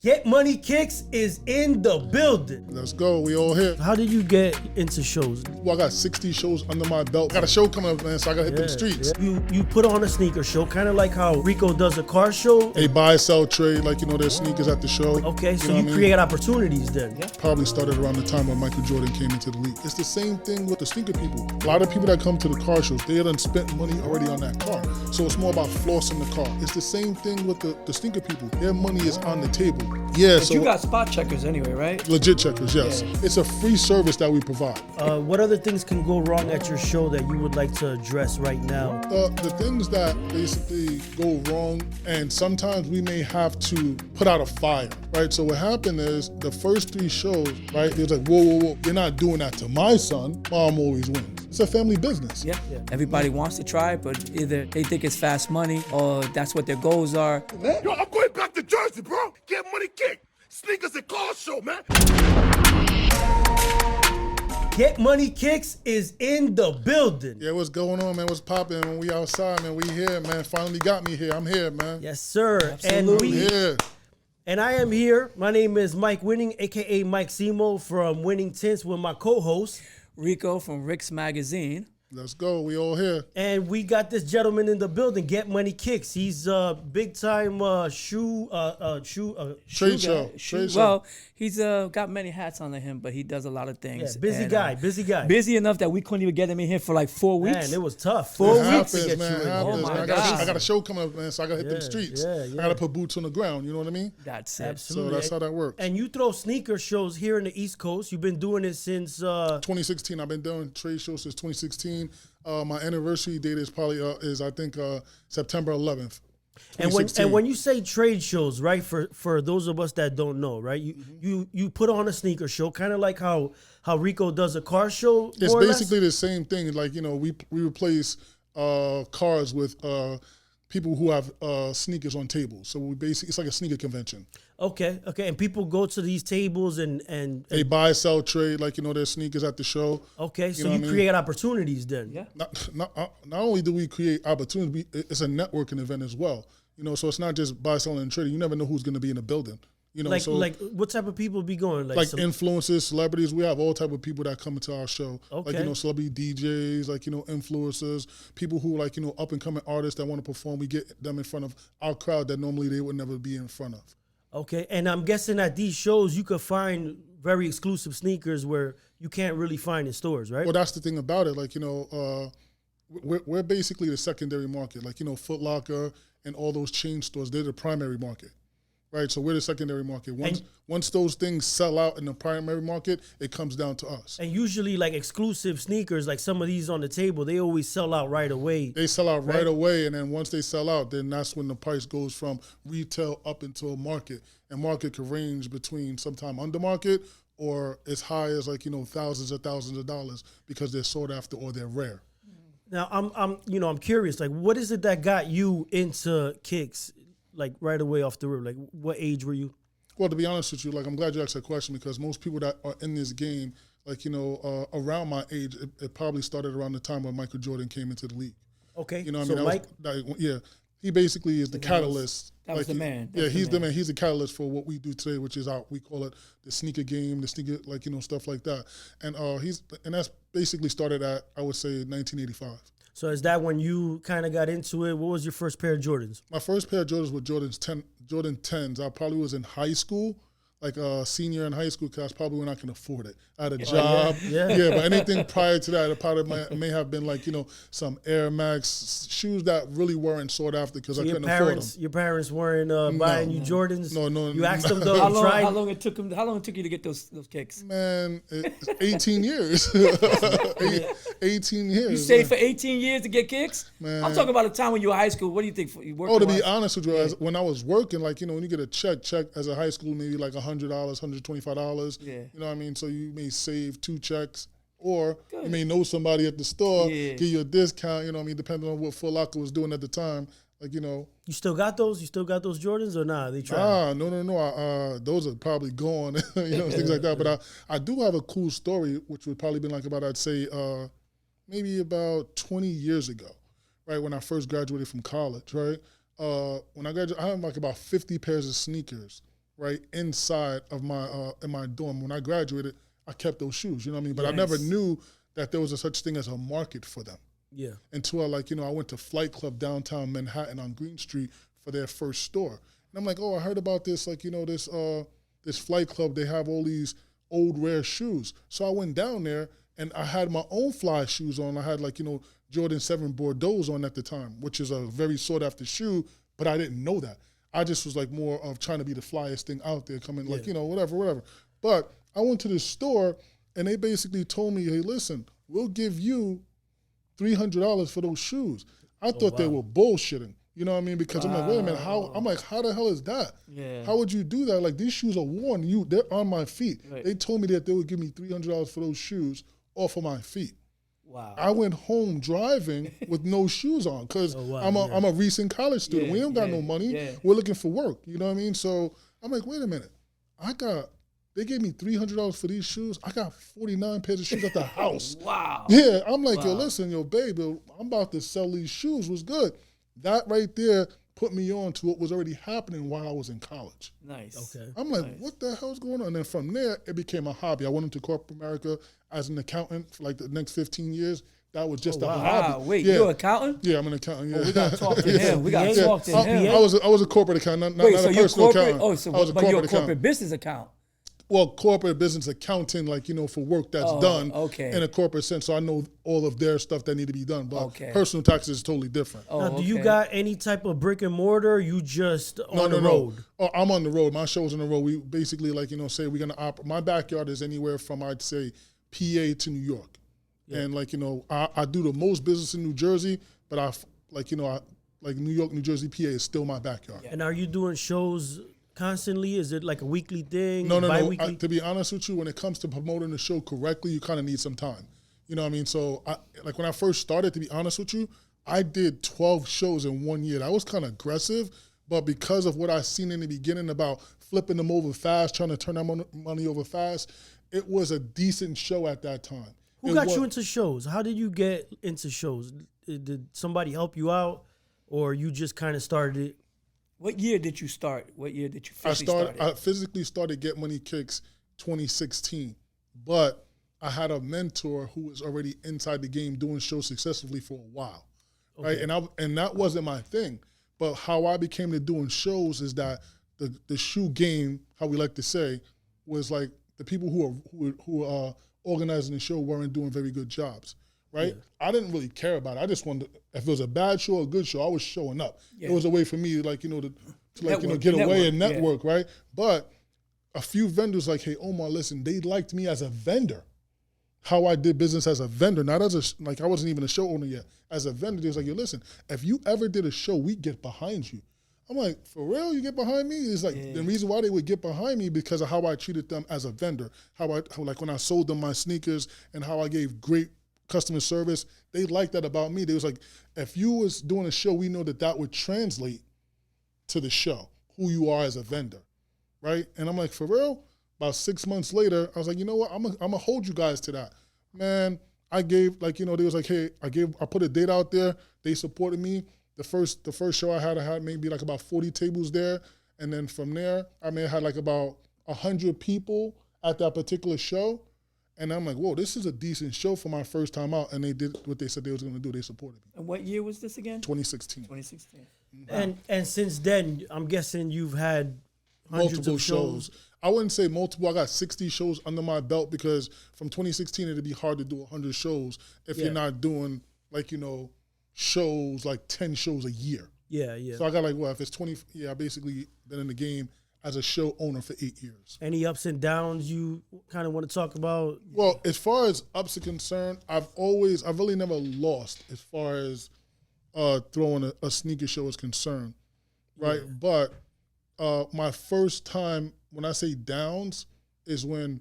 GetMoneyKicks is in the building. Let's go. We all here. How did you get into shows? Well, I got 60 shows under my belt. I got a show coming up, man, so I got to hit them streets. Yeah. You put on a sneaker show, kind of like how Rico does a car show. They buy, sell, trade, like, there's sneakers at the show. Okay, so you create opportunities then. Yeah. Probably started around the time when Michael Jordan came into the league. It's the same thing with the sneaker people. A lot of people that come to the car shows, they done spent money already on that car. So it's more about flossing the car. It's the same thing with the sneaker people. Their money is on the table. Yeah, but so you got spot checkers anyway, right? Legit checkers, yes. Yeah. It's a free service that we provide. What other things can go wrong at your show that you would like to address right now? The things that basically go wrong, and sometimes we may have to put out a fire, right? So what happened is the first 3 shows, right? It was like, whoa, you're not doing that to my son. Mom always wins. It's a family business. Yeah. Everybody wants to try, but either they think it's fast money or that's what their goals are. Yo, I'm going back to Jersey, bro. Get money kicked. Sneakers and car show, man. GetMoneyKicks is in the building. Yeah, what's going on, man? What's popping? When we outside, man, we here, man. Finally got me here. I'm here, man. Yes, sir. Absolutely. And I am here. My name is Mike Winning, a.k.a. Mike Simo from Winning Tints with my co-host, Rico from Rix Magazine. Let's go. We all here. And we got this gentleman in the building, GetMoneyKicks. He's a big-time trade show. Well, he's got many hats under him, but he does a lot of things. Yeah, busy guy. Busy enough that we couldn't even get him in here for like 4 weeks. Man, it was tough. 4 weeks weeks to get you in. Oh my God. I got a show coming up, man, so I got to hit them streets. I got to put boots on the ground, you know what I mean? That's it. Absolutely. So that's how that works. And you throw sneaker shows here in the East Coast. You've been doing it since... 2016. I've been doing trade shows since 2016. My anniversary date is probably September 11th. And when you say trade shows, right? For those of us that don't know, right? You put on a sneaker show, kind of like how Rico does a car show. It's basically the same thing. Like we replace cars with people who have sneakers on tables. So it's like a sneaker convention. Okay. And people go to these tables and they buy, sell, trade, like, their sneakers at the show. Okay, so you create opportunities then. Yeah. Not only do we create opportunities, it's a networking event as well. So it's not just buy, selling, and trading. You never know who's going to be in the building. Like what type of people be going? Like influencers, celebrities. We have all type of people that come into our show. Okay. Like, celebrity DJs, like, influencers, people who like, up and coming artists that want to perform. We get them in front of our crowd that normally they would never be in front of. Okay, and I'm guessing at these shows you could find very exclusive sneakers where you can't really find in stores, right? Well, that's the thing about it. Like, we're basically the secondary market. Like, Foot Locker and all those chain stores, they're the primary market. Right, so we're the secondary market. Once those things sell out in the primary market, it comes down to us. And usually, like exclusive sneakers, like some of these on the table, they always sell out right away. They sell out right away, and then once they sell out, then that's when the price goes from retail up into a market. And market can range between sometime under market or as high as thousands of dollars because they're sought after or they're rare. Now, I'm curious. Like, what is it that got you into kicks? Like right away off the rip, like what age were you? Well, to be honest with you, like I'm glad you asked that question because most people that are in this game, like around my age, it probably started around the time when Michael Jordan came into the league. Okay, Mike, he basically is the catalyst. That was the man. He's the man. He's the catalyst for what we do today, which is we call it the sneaker game, the sneaker stuff like that. And that's basically started at I would say 1985. So is that when you kind of got into it? What was your first pair of Jordans? My first pair of Jordans were Jordan 10s. I probably was in high school, like a senior in high school, because probably when I can afford it. I had a job. Yeah. But anything prior to that, it probably may have been like, some Air Max shoes that really weren't sought after because I couldn't afford them. Your parents weren't buying you Jordans? No. You asked them though? How long it took you to get those kicks? Man, 18 years. 18 years. You stayed for 18 years to get kicks? Man. I'm talking about a time when you were in high school. What do you think? To be honest with you, when I was working, like, when you get a check as a high school, maybe like $100, $125. Yeah. You know what I mean? So you may save 2 checks. Or you may know somebody at the store, give you a discount, depending on what Foot Locker was doing at the time. Like, You still got those? You still got those Jordans or nah? They tried? No. Those are probably gone, things like that. But I do have a cool story, which would probably been like about, I'd say, maybe about 20 years ago, right, when I first graduated from college, right? When I graduated, I had like about 50 pairs of sneakers, right, inside of my in my dorm. When I graduated, I kept those shoes, you know what I mean? But I Nice. never knew that there was a such thing as a market for them. Yeah. Until I went to Flight Club downtown Manhattan on Green Street for their first store. And I'm like, oh, I heard about this, this Flight Club, they have all these old rare shoes. So I went down there and I had my own fly shoes on. I had Jordan 7 Bordeaux on at the time, which is a very sought after shoe, but I didn't know that. I just was like more of trying to be the flyest thing out there, coming whatever. But I went to the store and they basically told me, hey, listen, we'll give you $300 for those shoes. I thought they were bullshitting. You know what I mean? Because I'm like, wait a minute, how the hell is that? Yeah. How would you do that? Like, these shoes are worn. They're on my feet. Right. They told me that they would give me $300 for those shoes off of my feet. Wow. I went home driving with no shoes on because I'm a recent college student. Yeah, we don't got no money. yeah. We're looking for work. You know what I mean? So I'm like, wait a minute. They gave me $300 for these shoes. I got 49 pairs of shoes at the house. Wow. Yeah, I'm like, yo, listen, babe, I'm about to sell these shoes. What's good? That right there put me on to what was already happening while I was in college. Nice. Okay. I'm like, what the hell's going on? And then from there, it became a hobby. I went into corporate America as an accountant for like the next 15 years. That was just a hobby. Wow. Wait, Yeah. you're an accountant? Yeah, I'm an accountant. Yeah. We got to talk to him. We got to Yeah. talk to him. I was a corporate accountant, not Wait, a so you're personal corporate? accountant. Oh, so I was a but you're a corporate corporate accountant. business account. Well, corporate business accounting, for work that's done okay. in a corporate sense. So I know all of their stuff that need to be done. But Okay. personal taxes is totally different. Oh, Now, do you okay. got any type of brick and mortar? You just on the road? Oh, I'm on the road. My show's on the road. We basically say we're gonna operate. My backyard is anywhere from I'd say PA to New York, and I do the most business in New Jersey, but New York, New Jersey, PA is still my backyard. And are you doing shows constantly? Is it like a weekly thing? No. Bi-weekly? To be honest with you, when it comes to promoting the show correctly, you kind of need some time. You know what I mean? So, when I first started, to be honest with you, I did 12 shows in 1 year. That was kind of aggressive, but because of what I seen in the beginning about flipping them over fast, trying to turn that money over fast, it was a decent show at that time. Who got you into shows? How did you get into shows? Did somebody help you out, or you just kind of started it? What year did you start? What year did you start? I physically started GetMoneyKicks 2016, but I had a mentor who was already inside the game doing shows successfully for a while, right? And that wasn't my thing. But how I became to doing shows is that the shoe game, how we like to say, was like the people who are organizing the show weren't doing very good jobs, right? Yeah. I didn't really care about it. I just wanted if it was a bad show or a good show, I was showing up. Yeah. It was a way for me, to get away and network, right? But a few vendors like, hey, Omar, listen, they liked me as a vendor. How I did business as a vendor, not as I wasn't even a show owner yet. As a vendor, they was like, yo, listen, if you ever did a show, we get behind you. I'm like, for real, you get behind me? It's like the reason why they would get behind me because of how I treated them as a vendor. How when I sold them my sneakers and how I gave great customer service, they liked that about me. They was like, if you was doing a show, we know that would translate to the show, who you are as a vendor, right? And I'm like, for real? About 6 months later, I was like, you know what? I'm gonna hold you guys to that. Man, I gave they was like, hey, I put a date out there. They supported me. The first show I had maybe like about 40 tables there. And then from there, I had like about 100 people at that particular show. And I'm like, whoa, this is a decent show for my first time out. And they did what they said they was going to do. They supported me. And what year was this again? 2016. 2016. Wow. And since then, I'm guessing you've had hundreds multiple of shows. I wouldn't say multiple. I got 60 shows under my belt because from 2016, it'd be hard to do 100 shows if you're not doing shows, like 10 shows a year. Yeah, yeah. So I got if it's 20, I basically been in the game as a show owner for 8 years. Any ups and downs you kind of want to talk about? Well, as far as ups are concerned, I've really never lost as far as throwing a sneaker show is concerned, right? Yeah. But my first time, when I say downs, is when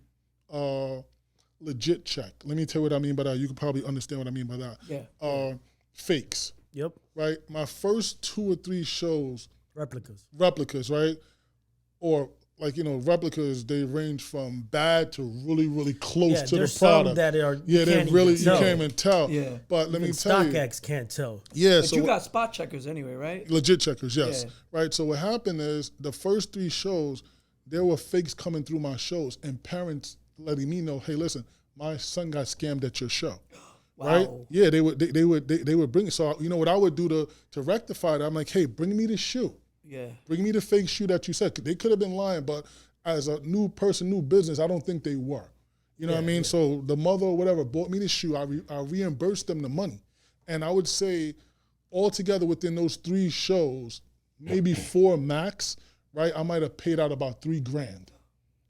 legit check. Let me tell you what I mean by that. You can probably understand what I mean by that. Yeah. Fakes. Yep. Right? My first 2 or 3 shows. Replicas, right? Or replicas, they range from bad to really, really close to the product. Some that are you can't even tell. Yeah. But let me tell you. StockX can't tell. Yeah. But you got spot checkers anyway, right? Legit checkers, yes. Yeah. Right. So what happened is the first 3 shows, there were fakes coming through my shows and parents letting me know, hey, listen, my son got scammed at your show. Wow. Right? Yeah, they would bring it. So you know what I would do to rectify that? I'm like, hey, bring me the shoe. Yeah. Bring me the fake shoe that you said. They could have been lying, but as a new person, new business, I don't think they were. You know what I mean? Yeah. So the mother or whatever bought me the shoe. I reimbursed them the money. And I would say altogether within those 3 shows, maybe 4 max, right? I might have paid out about $3,000.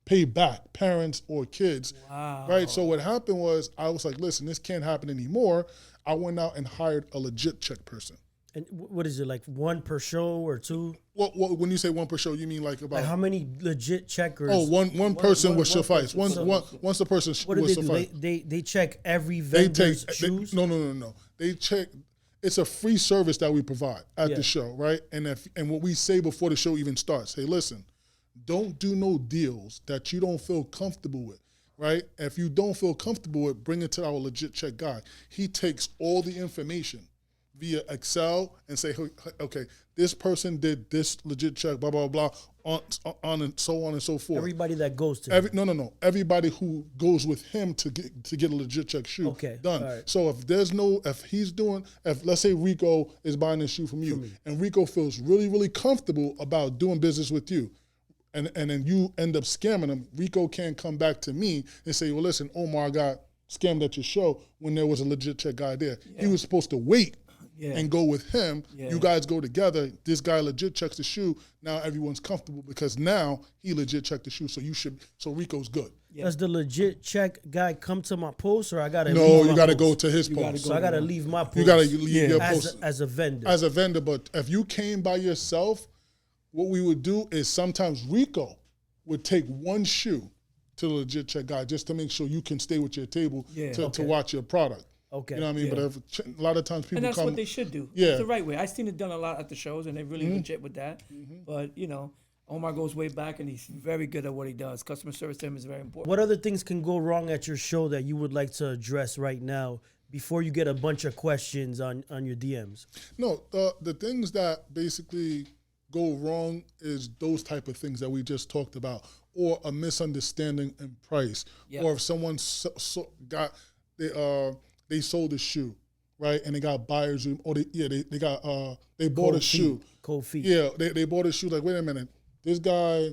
Paid back, parents or kids. Wow. Right? So what happened was I was like, listen, this can't happen anymore. I went out and hired a legit check person. And what is it, like 1 per show or 2? Well, when you say 1 per show, you mean like about... Like how many legit checkers? Oh, one person would suffice. Once the person would suffice. They check every vendor's shoes? No. They check... It's a free service that we provide at the show, right? And what we say before the show even starts, hey, listen, don't do no deals that you don't feel comfortable with, right? If you don't feel comfortable with, bring it to our legit check guy. He takes all the information via Excel and say, okay, this person did this legit check, blah, blah, blah, on and so on and so forth. Everybody that goes to him. No. Everybody who goes with him to get a legit check shoe done. Right. So if let's say Rico is buying a shoe from you and Rico feels really, really comfortable about doing business with you, and then you end up scamming him, Rico can't come back to me and say, well, listen, Omar got scammed at your show when there was a legit check guy there. Yeah. He was supposed to wait and go with him. Yeah. You guys go together. This guy legit checks the shoe. Now everyone's comfortable because now he legit checked the shoe. So Rico's good. Yeah. Does the legit check guy come to my post, or I gotta? No, you gotta go to his post. So I gotta leave my post. You gotta leave your post as a vendor. As a vendor, but if you came by yourself, what we would do is sometimes Rico would take 1 shoe to the legit check guy just to make sure you can stay with your table to watch your product. Okay. You know what I mean? Yeah. But a lot of times people and that's come... what they should do. Yeah. It's the right way. I've seen it done a lot at the shows, and they're really legit with that. But, you know, Omar goes way back, and he's very good at what he does. Customer service to him is very important. What other things can go wrong at your show that you would like to address right now before you get a bunch of questions on your DMs? No, the things that basically go wrong is those type of things that we just talked about, or a misunderstanding in price, or if someone they sold a shoe, right, and they got buyer's room, or they bought a shoe. Cold feet. Yeah, they bought a shoe. Like, wait a minute, this guy,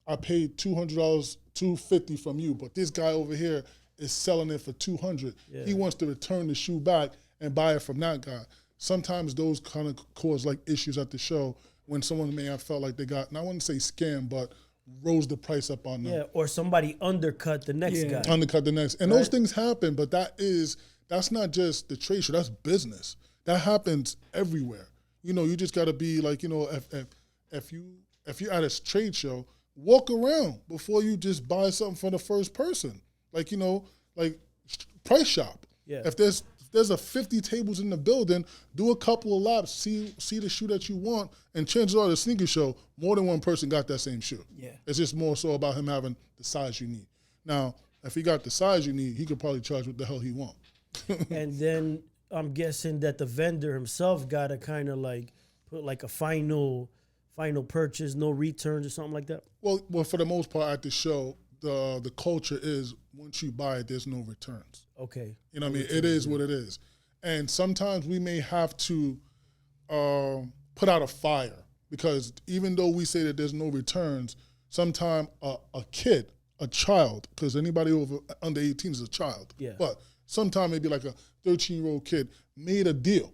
I paid $200, $250 from you, but this guy over here is selling it for $200. Yeah. He wants to return the shoe back and buy it from that guy. Sometimes those kind of cause like issues at the show when someone may have felt like they got, and I wouldn't say scam, but rose the price up on them. Yeah, or somebody undercut the next guy. Undercut the next. And those things happen, but that's not just the trade show, that's business. That happens everywhere. You know, you just gotta be like, you know, if you're at a trade show, walk around before you just buy something for the first person. Like, you know, like price shop. Yeah. If there's a 50 tables in the building, do a couple of laps, see the shoe that you want, and chances are the sneaker show, more than one person got that same shoe. Yeah. It's just more so about him having the size you need. Now, if he got the size you need, he could probably charge what the hell he want. And then I'm guessing that the vendor himself got to kind of like put like a final purchase, no returns or something like that? Well, for the most part at the show, the culture is once you buy it, there's no returns. Okay. You know what I mean? It is what it is. And sometimes we may have to put out a fire because even though we say that there's no returns, sometimes a child, because anybody under 18 is a child. Yeah. But sometimes maybe like a 13-year-old kid made a deal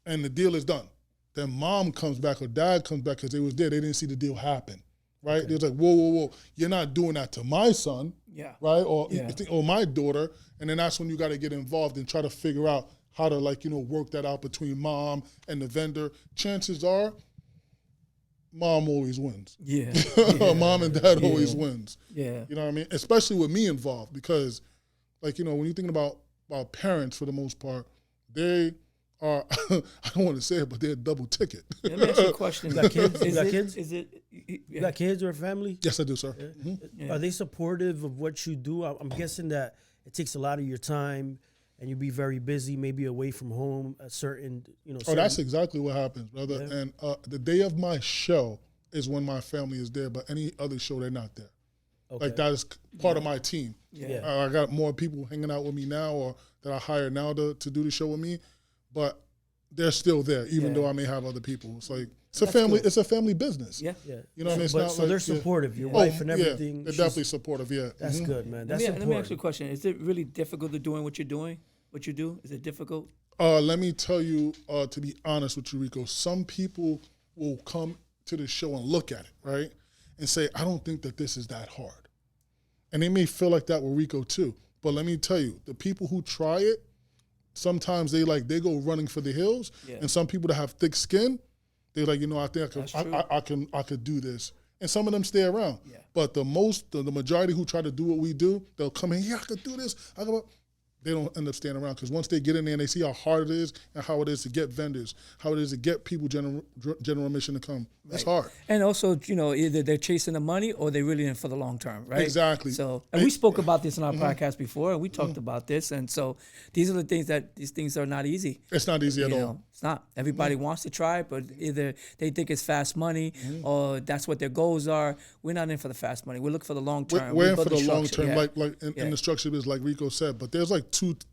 and the deal is done. Then mom comes back or dad comes back because they was there. They didn't see the deal happen. Right? Okay. They're like, whoa. You're not doing that to my son. Yeah. Right? Or my daughter. And then that's when you got to get involved and try to figure out how to work that out between mom and the vendor. Chances are, mom always wins. Yeah. Mom and dad always wins. Yeah. You know what I mean? Especially with me involved because, when you're thinking about parents for the most part, they are, I don't want to say it, but they're double ticket. Let me ask you a question. You got kids? You got kids or a family? Yes, I do, sir. Yeah. Mm-hmm. Yeah. Are they supportive of what you do? I'm guessing that it takes a lot of your time and you'll be very busy, maybe away from home at certain. That's exactly what happens, brother. Yeah. And the day of my show, is when my family is there, but any other show, they're not there. Okay. Like that is part of my team. Yeah. I got more people hanging out with me now, or that I hire now to do the show with me, but they're still there, even though I may have other people. It's like it's a family. Good. It's a family business. Yeah. Yeah. You know what I mean? It's not so like, they're supportive. Your wife and everything. Yeah, they're definitely supportive. Yeah. That's good, man. That's Let me ask you a question. Is it really difficult to doing what you're doing? What you do? Is it difficult? Let me tell you, to be honest with you, Rico, some people will come to the show and look at it, right, and say, I don't think that this is that hard. And they may feel like that with Rico too. But let me tell you, the people who try it, sometimes they go running for the hills. Yeah. And some people that have thick skin, they're like, I think I could do this. And some of them stay around. Yeah. But the majority who try to do what we do, they'll come in, I could do this. They don't end up staying around, because once they get in there and they see how hard it is and how it is to get vendors, how it is to get people general admission to come, it's hard. And also, either they're chasing the money or they're really in for the long term, right? Exactly. So, and we spoke about this in our podcast before, and we talked about this. And so these are the things these things are not easy. It's not easy at all. It's not. Everybody wants to try, but either they think it's fast money or that's what their goals are. We're not in for the fast money. We look for the long term. We're in for the long term, like in the structure is like Rico said. But there's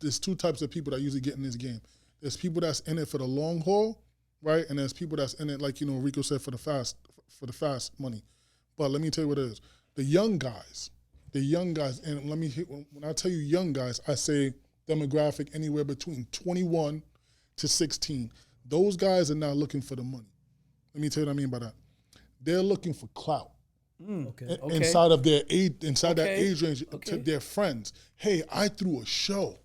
there's two types of people that usually get in this game. There's people that's in it for the long haul, right? And there's people that's in it, like Rico said, for the fast money. But let me tell you what it is. The young guys, and when I tell you young guys, I say demographic anywhere between 21 to 16. Those guys are not looking for the money. Let me tell you what I mean by that. They're looking for clout. Okay. Inside of their age, that age range, to their friends. Hey, I threw a show.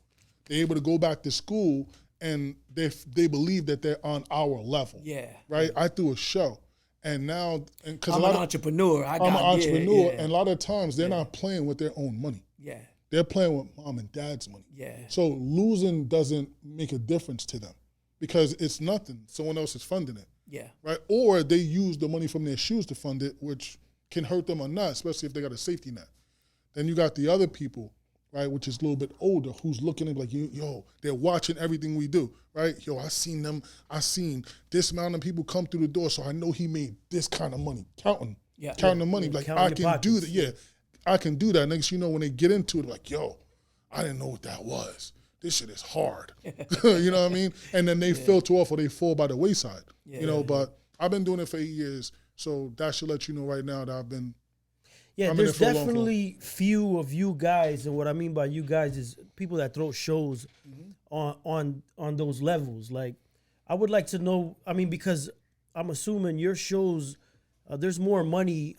They're able to go back to school, and they believe that they're on our level. Yeah. Right. I threw a show, and now because I'm an entrepreneur. I'm an entrepreneur, and a lot of times they're not playing with their own money. Yeah. They're playing with mom and dad's money. Yeah. So losing doesn't make a difference to them, because it's nothing. Someone else is funding it. Yeah. Right. Or they use the money from their shoes to fund it, which can hurt them or not, especially if they got a safety net. Then you got the other people, right, which is a little bit older, who's looking at like, they're watching everything we do, right? I seen this amount of people come through the door, so I know he made this kind of money, counting the money. Like, I can do that. Yeah, I can do that. Next, when they get into it, like, I didn't know what that was. This shit is hard. You know what I mean? And then they filter off or they fall by the wayside, but I've been doing it for 8 years. So that should let you know right now that I've been. Yeah, there's definitely few of you guys, and what I mean by you guys is people that throw shows on those levels. Like, I would like to know. I mean, because I'm assuming your shows, there's more money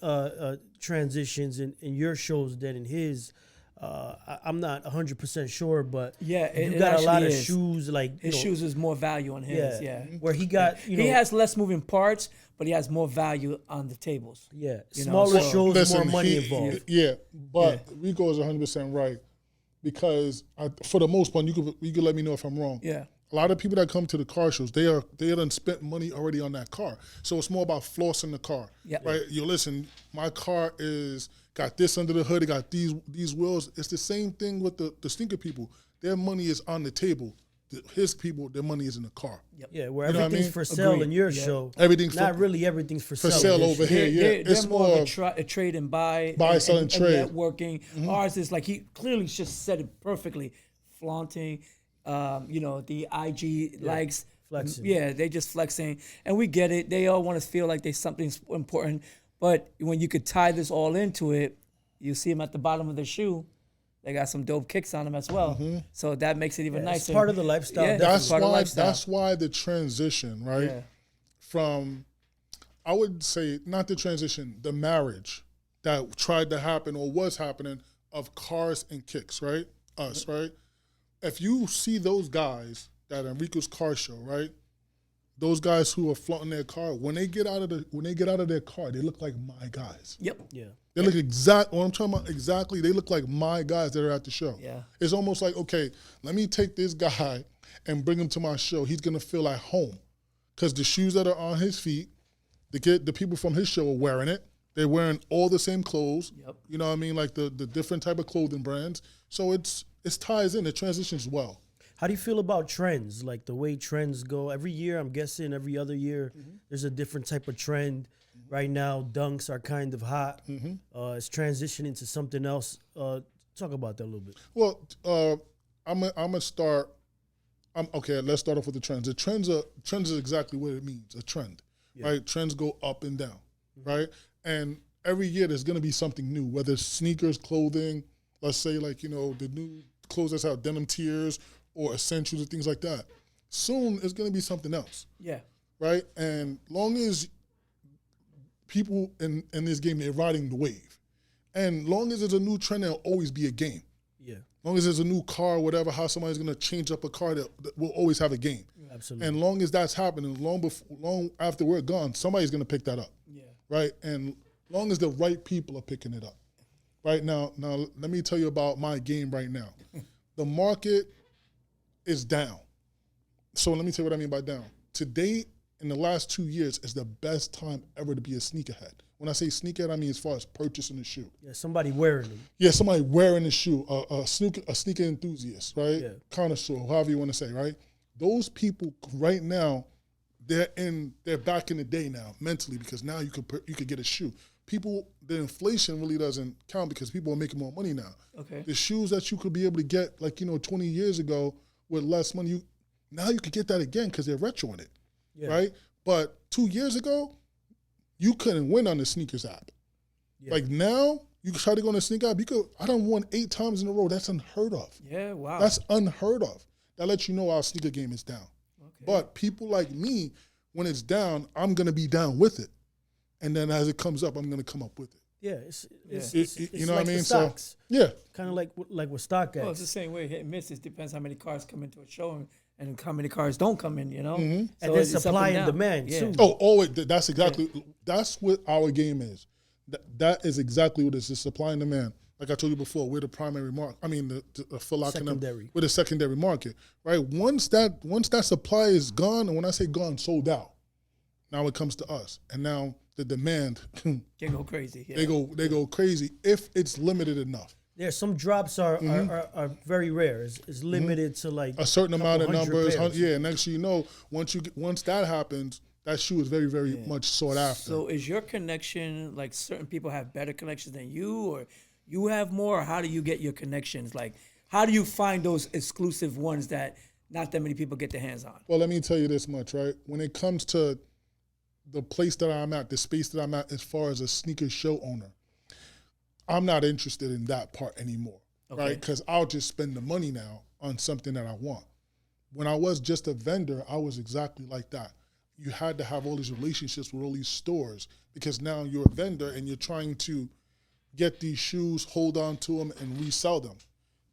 transitions in your shows than in his. I'm not 100% sure, but you got a lot of shoes. Like his shoes is more value on his. Yeah. Where he got, he has less moving parts, but he has more value on the tables. Yeah, smaller shows, more money involved. Yeah, but Rico is 100% right, because for the most part, you could let me know if I'm wrong. Yeah. A lot of people that come to the car shows, they done spent money already on that car. So it's more about flossing the car. Yeah. Right? Listen, my car got this under the hood, it got these wheels. It's the same thing with the sneaker people. Their money is on the table. His people, their money is in the car. Yep. Yeah, where everything's for sale in your show. Everything's everything's for sale. For sale over here, They're more of a trade and buy. Sell, and trade. Networking. Ours is like, he clearly just said it perfectly. Flaunting, the IG likes. Flexing. Yeah, they just flexing. And we get it. They all want to feel like there's something important. But when you could tie this all into it, you see them at the bottom of the shoe. They got some dope kicks on them as well. So that makes it even nicer. It's part of the lifestyle. Yeah, that's why the transition, right? Yeah. From, I would say, not the transition, the marriage that tried to happen or was happening of cars and kicks, right? Us, right? If you see those guys that are Rico's car show, right? Those guys who are flaunting their car, when they get out of their car, they look like my guys. Yep. Yeah. They look what I'm talking about exactly. They look like my guys that are at the show. Yeah. It's almost like, okay, let me take this guy and bring him to my show. He's gonna feel at home, because the shoes that are on his feet, the people from his show are wearing it. They're wearing all the same clothes. Yep. You know what I mean? Like the different type of clothing brands. So it ties in. It transitions well. How do you feel about trends? Like the way trends go every year, I'm guessing every other year, there's a different type of trend. Right now, dunks are kind of hot. It's transitioning to something else. Talk about that a little bit. Well, I'm gonna start. Okay, let's start off with the trends. The trends is exactly what it means, a trend, right? Trends go up and down, right? And every year there's gonna be something new, whether it's sneakers, clothing, let's say like, the new clothes that's out, denim tiers or essentials and things like that. Soon it's gonna be something else. Yeah. Right? And long as people in this game, they're riding the wave. And long as there's a new trend, there'll always be a game. Yeah. Long as there's a new car, whatever, how somebody's gonna change up a car, that we'll always have a game. Absolutely. And long as that's happening, long after we're gone, somebody's gonna pick that up. Yeah. Right? And long as the right people are picking it up. Right now, let me tell you about my game right now. The market is down. So let me tell you what I mean by down. Today, in the last 2 years, is the best time ever to be a sneakerhead. When I say sneakerhead, I mean as far as purchasing the shoe. Yeah, somebody wearing them. Yeah, somebody wearing the shoe, a sneaker enthusiast, right? Yeah. Connoisseur, however you want to say, right? Those people right now, they're back in the day now mentally, because now you could get a shoe. The inflation really doesn't count because people are making more money now. Okay. The shoes that you could be able to get 20 years ago with less money, now you could get that again because they're retro in it, right? But 2 years ago, you couldn't win on the sneakers app. Yeah. Like now, you try to go on the sneaker app, I done won 8 times in a row. That's unheard of. Yeah, wow. That's unheard of. That lets you know our sneaker game is down. Okay. But people like me, when it's down, I'm going to be down with it. And then as it comes up, I'm going to come up with it. Yeah, it's you know like what I mean? Stocks. So, yeah. Kind of like with stock guys. Well, it's the same way hit and miss. It depends how many cars come into a show and how many cars don't come in, Mm-hmm. So and then supply and demand, too. Oh, always. That's exactly, that's what our game is. That is exactly what it is, supply and demand. Like I told you before, we're the primary market. I mean, the Foot Locker, secondary. We're the secondary market, right? Once that supply is gone, and when I say gone, sold out, now it comes to us. And now the demand, they go crazy. Yeah. They go crazy if it's limited enough. Yeah, some drops are very rare. It's limited to like a certain amount of numbers. Pairs. Yeah, next thing you know, once that happens, that shoe is very, very much sought after. So is your connection, like certain people have better connections than you, or you have more, or how do you get your connections? Like, how do you find those exclusive ones that not that many people get their hands on? Well, let me tell you this much, right? When it comes to the place that I'm at, the space that I'm at as far as a sneaker show owner, I'm not interested in that part anymore, right? Because I'll just spend the money now on something that I want. When I was just a vendor, I was exactly like that. You had to have all these relationships with all these stores because now you're a vendor and you're trying to get these shoes, hold on to them, and resell them.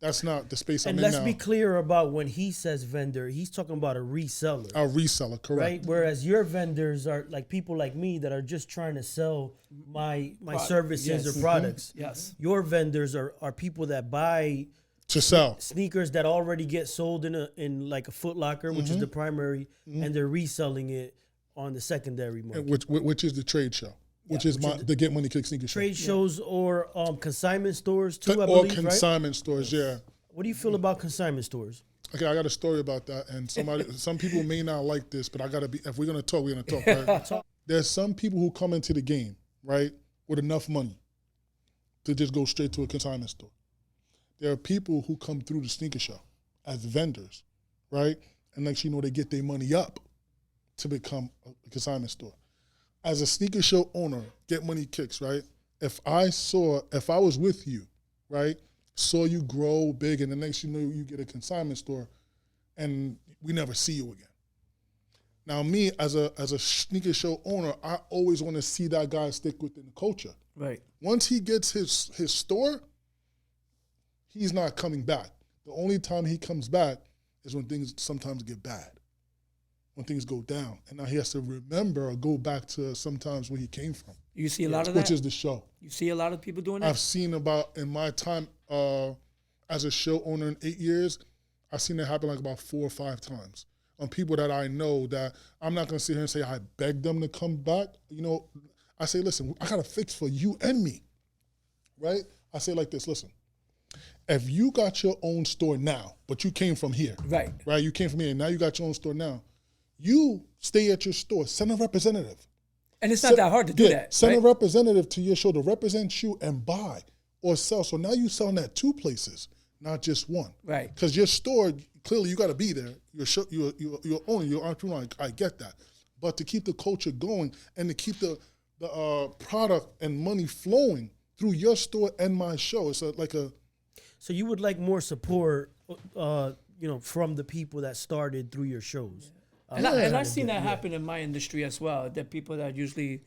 That's not the space I'm in now. And let's be clear about when he says vendor, he's talking about a reseller. A reseller, correct. Right? Whereas your vendors are like people like me that are just trying to sell my services or products. Yes. Your vendors are people that buy to sell sneakers that already get sold in like a Foot Locker, which is the primary, and they're reselling it on the secondary market. Which is the trade show. Which is the GetMoneyKicks sneaker show. Trade shows or consignment stores too, I or believe, consignment stores, yeah. What do you feel about consignment stores? Okay, I got a story about that, and some people may not like this, but if we're gonna talk, we're gonna talk. Right? There's some people who come into the game, right, with enough money to just go straight to a consignment store. There are people who come through the sneaker show as vendors, right, and next you know they get their money up to become a consignment store. As a sneaker show owner, GetMoneyKicks, right? If I was with you, right, saw you grow big, and the next you know you get a consignment store, and we never see you again. Now, me as a sneaker show owner, I always want to see that guy stick within the culture. Right. Once he gets his store, he's not coming back. The only time he comes back is when things sometimes get bad. When things go down. And now he has to remember or go back to sometimes where he came from. You see a lot of that? Which is the show. You see a lot of people doing that? I've seen in my time as a show owner in 8 years, I've seen it happen like about 4 or 5 times. On people that I know that I'm not going to sit here and say I begged them to come back. You know, I say, listen, I got a fix for you and me, right? I say like this, listen. If you got your own store now, but you came from here. Right. You came from here and now you got your own store now. You stay at your store, send a representative. And it's not that hard to do that. Send right? a representative to your show to represent you and buy or sell. So now you're selling at 2 places, not just one. Right. Because your store, clearly you got to be there. You're owning, you're entrepreneur. I get that. But to keep the culture going and to keep the product and money flowing through your store and my show, it's like a. So you would like more support, from the people that started through your shows. And I've seen that happen in my industry as well. The people that usually,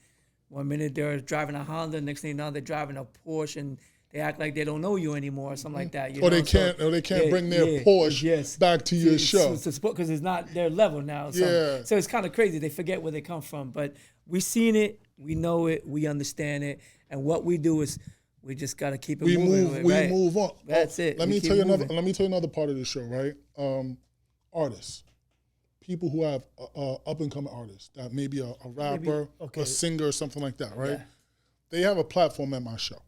1 minute they're driving a Honda, next thing you know they're driving a Porsche, and they act like they don't know you anymore or something like that. Or they can't bring their Porsche back to your show. Because it's not their level now. So it's kind of crazy. They forget where they come from. But we've seen it, we know it, we understand it, and what we do is we just got to keep it moving. We move on. That's it. Let me tell you another part of the show, right? Artists. People who have up-and-coming artists, that maybe a rapper, a singer, or something like that, right? Yeah. They have a platform at my show,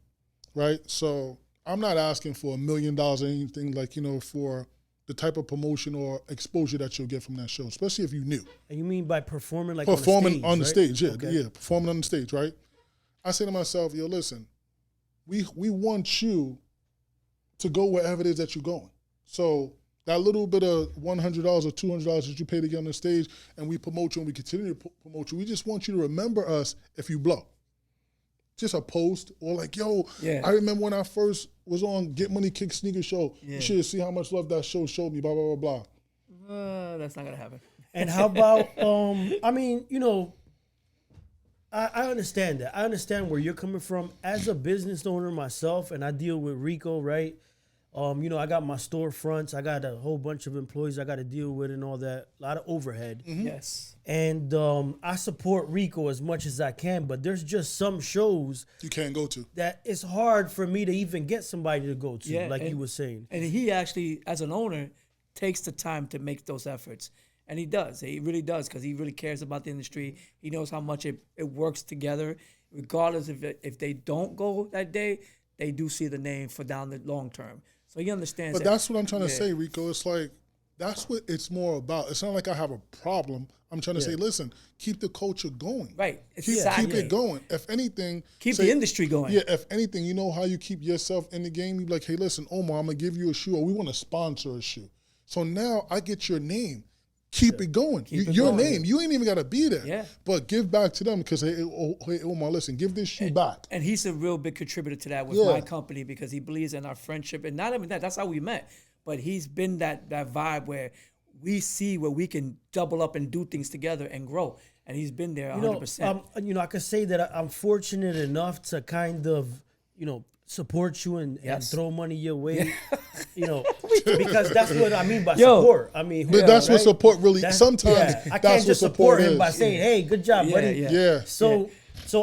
right? So I'm not asking for $1 million or anything for the type of promotion or exposure that you'll get from that show, especially if you're new. And you mean by performing on the stage, yeah, performing on the stage, right? I say to myself, yo, listen, we want you to go wherever it is that you're going. So that little bit of $100 or $200 that you pay to get on the stage and we promote you and we continue to promote you, we just want you to remember us if you blow. Just a post or I remember when I first was on GetMoneyKicks sneaker show. Yeah. You should see how much love that show showed me, blah, blah, blah, blah. That's not going to happen. And how about, I understand that. I understand where you're coming from. As a business owner myself, and I deal with Rico, right? I got my storefronts. I got a whole bunch of employees I got to deal with and all that. A lot of overhead. Mm-hmm. Yes. And I support Rico as much as I can, but there's just some shows you can't go to that it's hard for me to even get somebody to go to, you were saying. And he actually, as an owner, takes the time to make those efforts. And he does. He really does, because he really cares about the industry. He knows how much it works together. Regardless if they don't go that day, they do see the name for down the long term. So he understands that. But that's what I'm trying to say, Rico. It's like, that's what it's more about. It's not like I have a problem. I'm trying to say, listen, keep the culture going. Right. Keep it going. If anything. Keep the industry going. Yeah, if anything, you know how you keep yourself in the game? You be like, hey, listen, Omar, I'm going to give you a shoe, or we want to sponsor a shoe. So now I get your name. Keep it going. Your name. You ain't even got to be there. Yeah. But give back to them because, hey, Omar, listen, give this shoe back. And he's a real big contributor to that with my company, because he believes in our friendship. And not even that, that's how we met. But he's been that vibe where we see where we can double up and do things together and grow. And he's been there 100%. I could say that I'm fortunate enough to kind of, support you and throw money your way, because that's what I mean by support. I mean, but that's what support really. Sometimes I can't just support him by saying, "Hey, good job, buddy." Yeah. So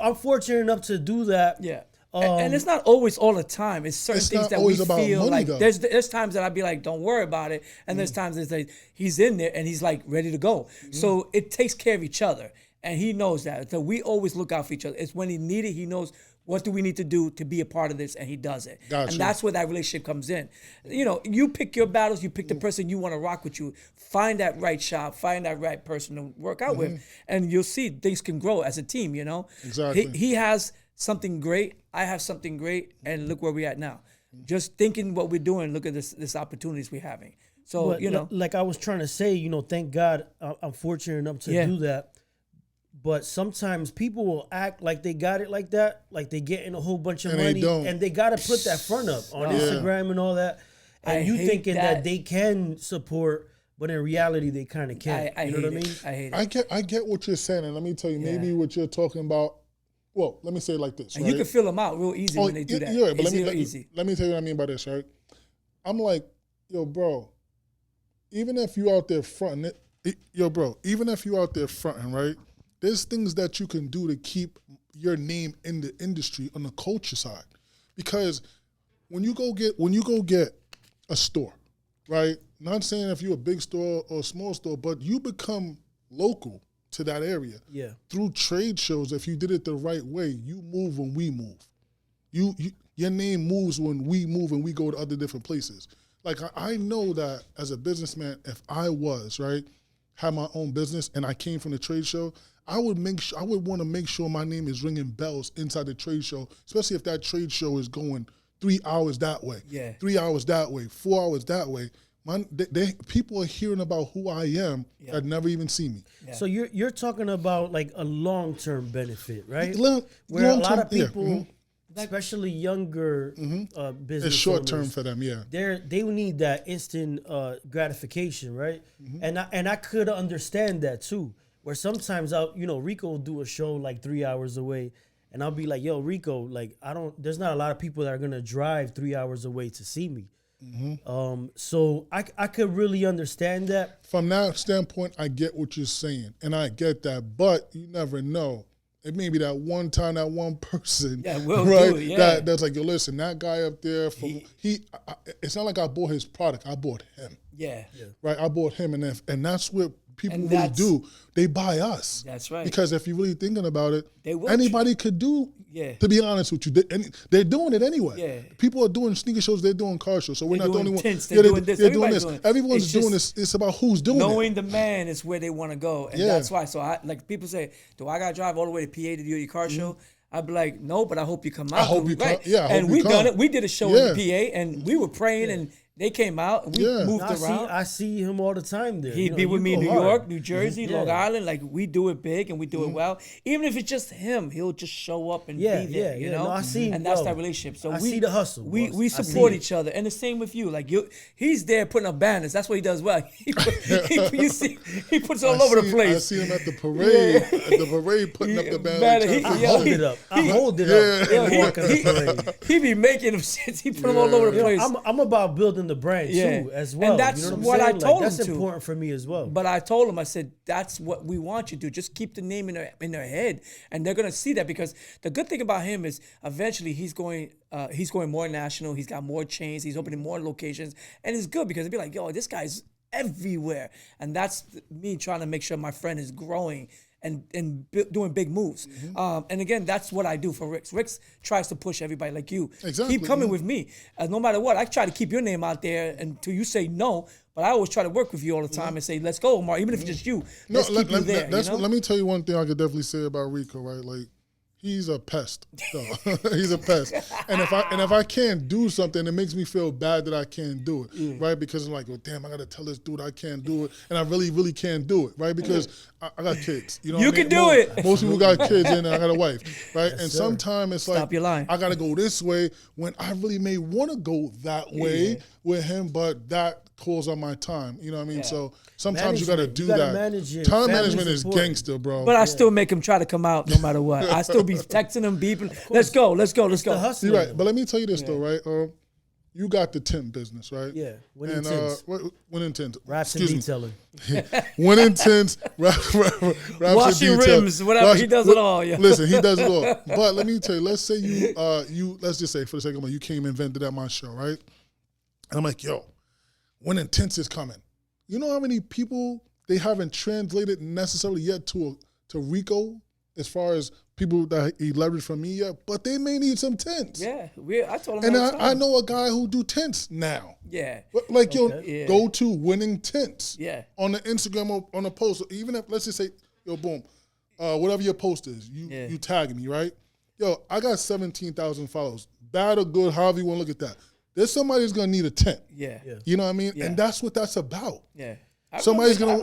I'm fortunate enough to do that. Yeah. And it's not always all the time. It's certain things that we feel money, like. Though. There's times that I'd be like, "Don't worry about it," and there's times it's like he's in there and he's like ready to go. So it takes care of each other, and he knows that. So we always look out for each other. It's when he needs it, he knows. What do we need to do to be a part of this? And he does it. Gotcha. And that's where that relationship comes in. You pick your battles. You pick the person you want to rock with you. Find that right shop. Find that right person to work out with. And you'll see things can grow as a team, Exactly. He has something great. I have something great. And look where we're at now. Just thinking what we're doing, look at this opportunities we're having. So, but, like I was trying to say, thank God I'm fortunate enough to do that. But sometimes people will act like they got it like that, like they getting a whole bunch of money, and they got to put that front up on Instagram and all that. And you thinking that they can support, but in reality they kind of can't. You know what I mean? I hate it. I get what you're saying, and let me tell you, maybe what you're talking about. Well, let me say it like this. And right? you can feel them out real easy when they do that. Yeah, but let me tell you what I mean by this, right? I'm like, yo, bro, even if you out there fronting, right? There's things that you can do to keep your name in the industry on the culture side, because when you go get a store, right? Not saying if you're a big store or a small store, but you become local to that area. Yeah. Through trade shows, if you did it the right way, you move when we move. Your name moves when we move and we go to other different places. Like I know that as a businessman, if I was right. had my own business and I came from the trade show, I would want to make sure my name is ringing bells inside the trade show, especially if that trade show is going 3 hours that way, 3 hours that way, 4 hours that way. People are hearing about who I am that never even see me. Yeah. So you're talking about like a long-term benefit, right? Where a lot of people, especially younger business it's short-term owners, for them, they need that instant gratification, right? And I could understand that too. Where sometimes Rico will do a show like 3 hours away, and I'll be like, yo, Rico, like there's not a lot of people that are gonna drive 3 hours away to see me. So I could really understand that. From that standpoint, I get what you're saying, and I get that, but you never know. It may be that one time, that one person, right? That's like, yo, listen, that guy up there, it's not like I bought his product, I bought him. Right, I bought him, and that's what people really do. They buy us. That's right. Because if you're really thinking about it, anybody could do. To be honest with you, they're doing it anyway. People are doing sneaker shows. They're doing car shows. So we're not the only one. They're doing this. They're doing this. Everyone's doing this. It's about who's doing it. Knowing the man is where they want to go, and that's why. So people say, "Do I gotta drive all the way to PA to do your car show?" I'd be like, "No, but I hope you come out." I hope you come. Yeah, and we done it. We did a show in PA, and we were praying and. They came out and we moved around. I see him all the time there. He'd be with me in New York, New Jersey, Long Island. Like, we do it big and we do it well. Even if it's just him, he'll just show up and be there, you know? No, I see, and that's that relationship. So I see the hustle. We support each other. And the same with you. Like, he's there putting up banners. That's what he does well. He puts it all over the place. I see him at the parade, putting up the banners. I hold it up. I hold it up. He be making them shit. He put them all over the place. I'm about building the brand too, as well. And that's what I told him to. That's important for me as well. But I told him, I said, that's what we want you to do. Just keep the name in their head, and they're gonna see that, because the good thing about him is eventually he's going more national. He's got more chains. He's opening more locations, and it's good because it'd be like, yo, this guy's everywhere, and that's me trying to make sure my friend is growing and doing big moves. And again, that's what I do for Rix. Rix tries to push everybody like you. Exactly, keep coming with me. No matter what, I try to keep your name out there until you say no, but I always try to work with you all the time and say, let's go, Omar, even if it's just you. Let's keep you there. Let me tell you one thing I could definitely say about Rico, right? Like, he's a pest. He's a pest. And if I can't do something, it makes me feel bad that I can't do it, right? Because I'm like, well, damn, I got to tell this dude I can't do it. And I really, really can't do it, right? Because I got kids. You know what I mean? Can do it. Most people got kids and I got a wife, right? And sometimes it's Stop your line. I got to go this way when I really may want to go that way with him, but that calls on my time. You know what I mean? So sometimes you got to do that. Time management is gangster, bro. But I still make him try to come out no matter what. I still be texting him, beeping. Let's go. You're right. But let me tell you this though, right? You got the tint business, right? Yeah. Winning Tints. Winning Tints. Raps and detailing. Winning Tints. Raps Washing rims, whatever. He does it all. Yeah. Listen, he does it all. But let me tell you, let's say let's just say for the sake of you came and vented at my show, right? And I'm like, yo, Winning Tints is coming. You know how many people they haven't translated necessarily yet to Rico as far as people that he leveraged from me yet, but they may need some tints. Yeah, I told him. And I know a guy who do tints now. Yeah. Like, go to Winning Tints. Yeah. On the Instagram or on a post, even if, let's just say, yo, boom, whatever your post is, you tag me, right? Yo, I got 17,000 followers. Bad or good, however you want to look at that. There's somebody who's gonna need a tent. Yeah. You know what I mean? Yeah. And that's what that's about. Yeah. Someone's gonna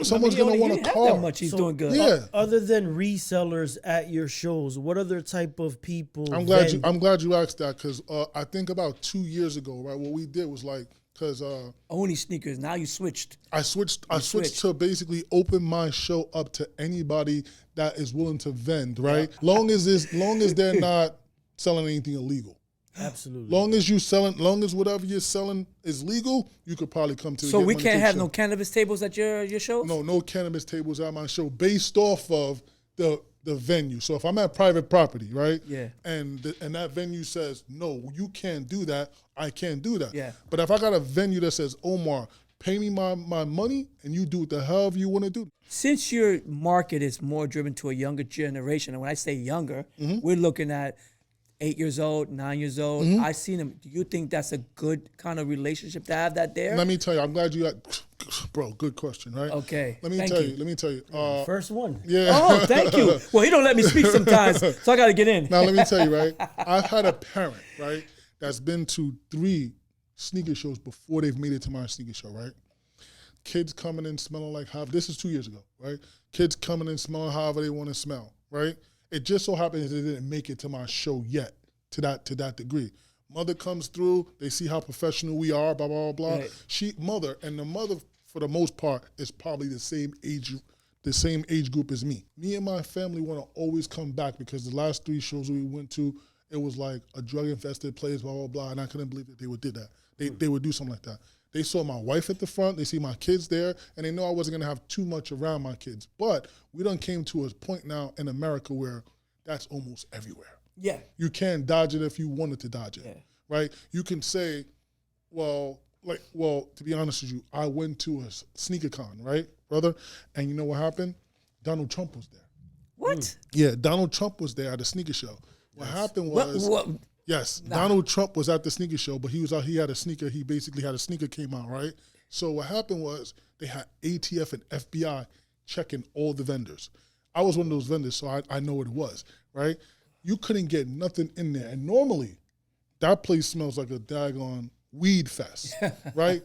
want a car. That much he's doing good. Yeah. Other than resellers at your shows, what other type of people? I'm glad you asked that, because I think about 2 years ago, right? What we did was like, because only sneakers. Now you switched. I switched to basically open my show up to anybody that is willing to vend, right? Yeah. Long as they're not selling anything illegal. Absolutely. Long as whatever you're selling is legal, you could probably come to. So we can't have no cannabis tables at your shows? No cannabis tables at my show based off of the venue. So if I'm at private property, right? Yeah. And that venue says, no, you can't do that, I can't do that. Yeah. But if I got a venue that says, Omar, pay me my money and you do what the hell you want to do. Since your market is more driven to a younger generation, and when I say younger, we're looking at 8 years old, 9 years old. I seen them. Do you think that's a good kind of relationship to have that there? Let me tell you, I'm glad you Bro, good question, right? Okay. Let me tell you. First one. Yeah. Oh, thank you. Well, he don't let me speak sometimes, so I got to get in. Now, let me tell you, right? I've had a parent, right, that's been to 3 sneaker shows before they've made it to my sneaker show, right? Kids coming in smelling like how, this is 2 years ago, right? Kids coming in smelling however they want to smell, right? It just so happens they didn't make it to my show yet to that degree. Mother comes through, they see how professional we are, blah, blah, blah, blah. Right. And the mother, for the most part, is probably the same age group as me. Me and my family want to always come back because the last 3 shows we went to, it was like a drug-infested place, blah, blah, blah, and I couldn't believe that they would do that. They would do something like that. They saw my wife at the front, they see my kids there, and they know I wasn't going to have too much around my kids. But we done came to a point now in America where that's almost everywhere. Yeah. You can't dodge it if you wanted to dodge it, right? You can say, well, to be honest with you, I went to a sneaker con, right, brother? And you know what happened? Donald Trump was there. What? Yeah, Donald Trump was there at a sneaker show. What happened was, Donald Trump was at the sneaker show, but he had a sneaker, he basically had a sneaker came out, right? So what happened was they had ATF and FBI checking all the vendors. I was one of those vendors, so I know what it was, right? You couldn't get nothing in there. And normally, that place smells like a daggone weed fest, right?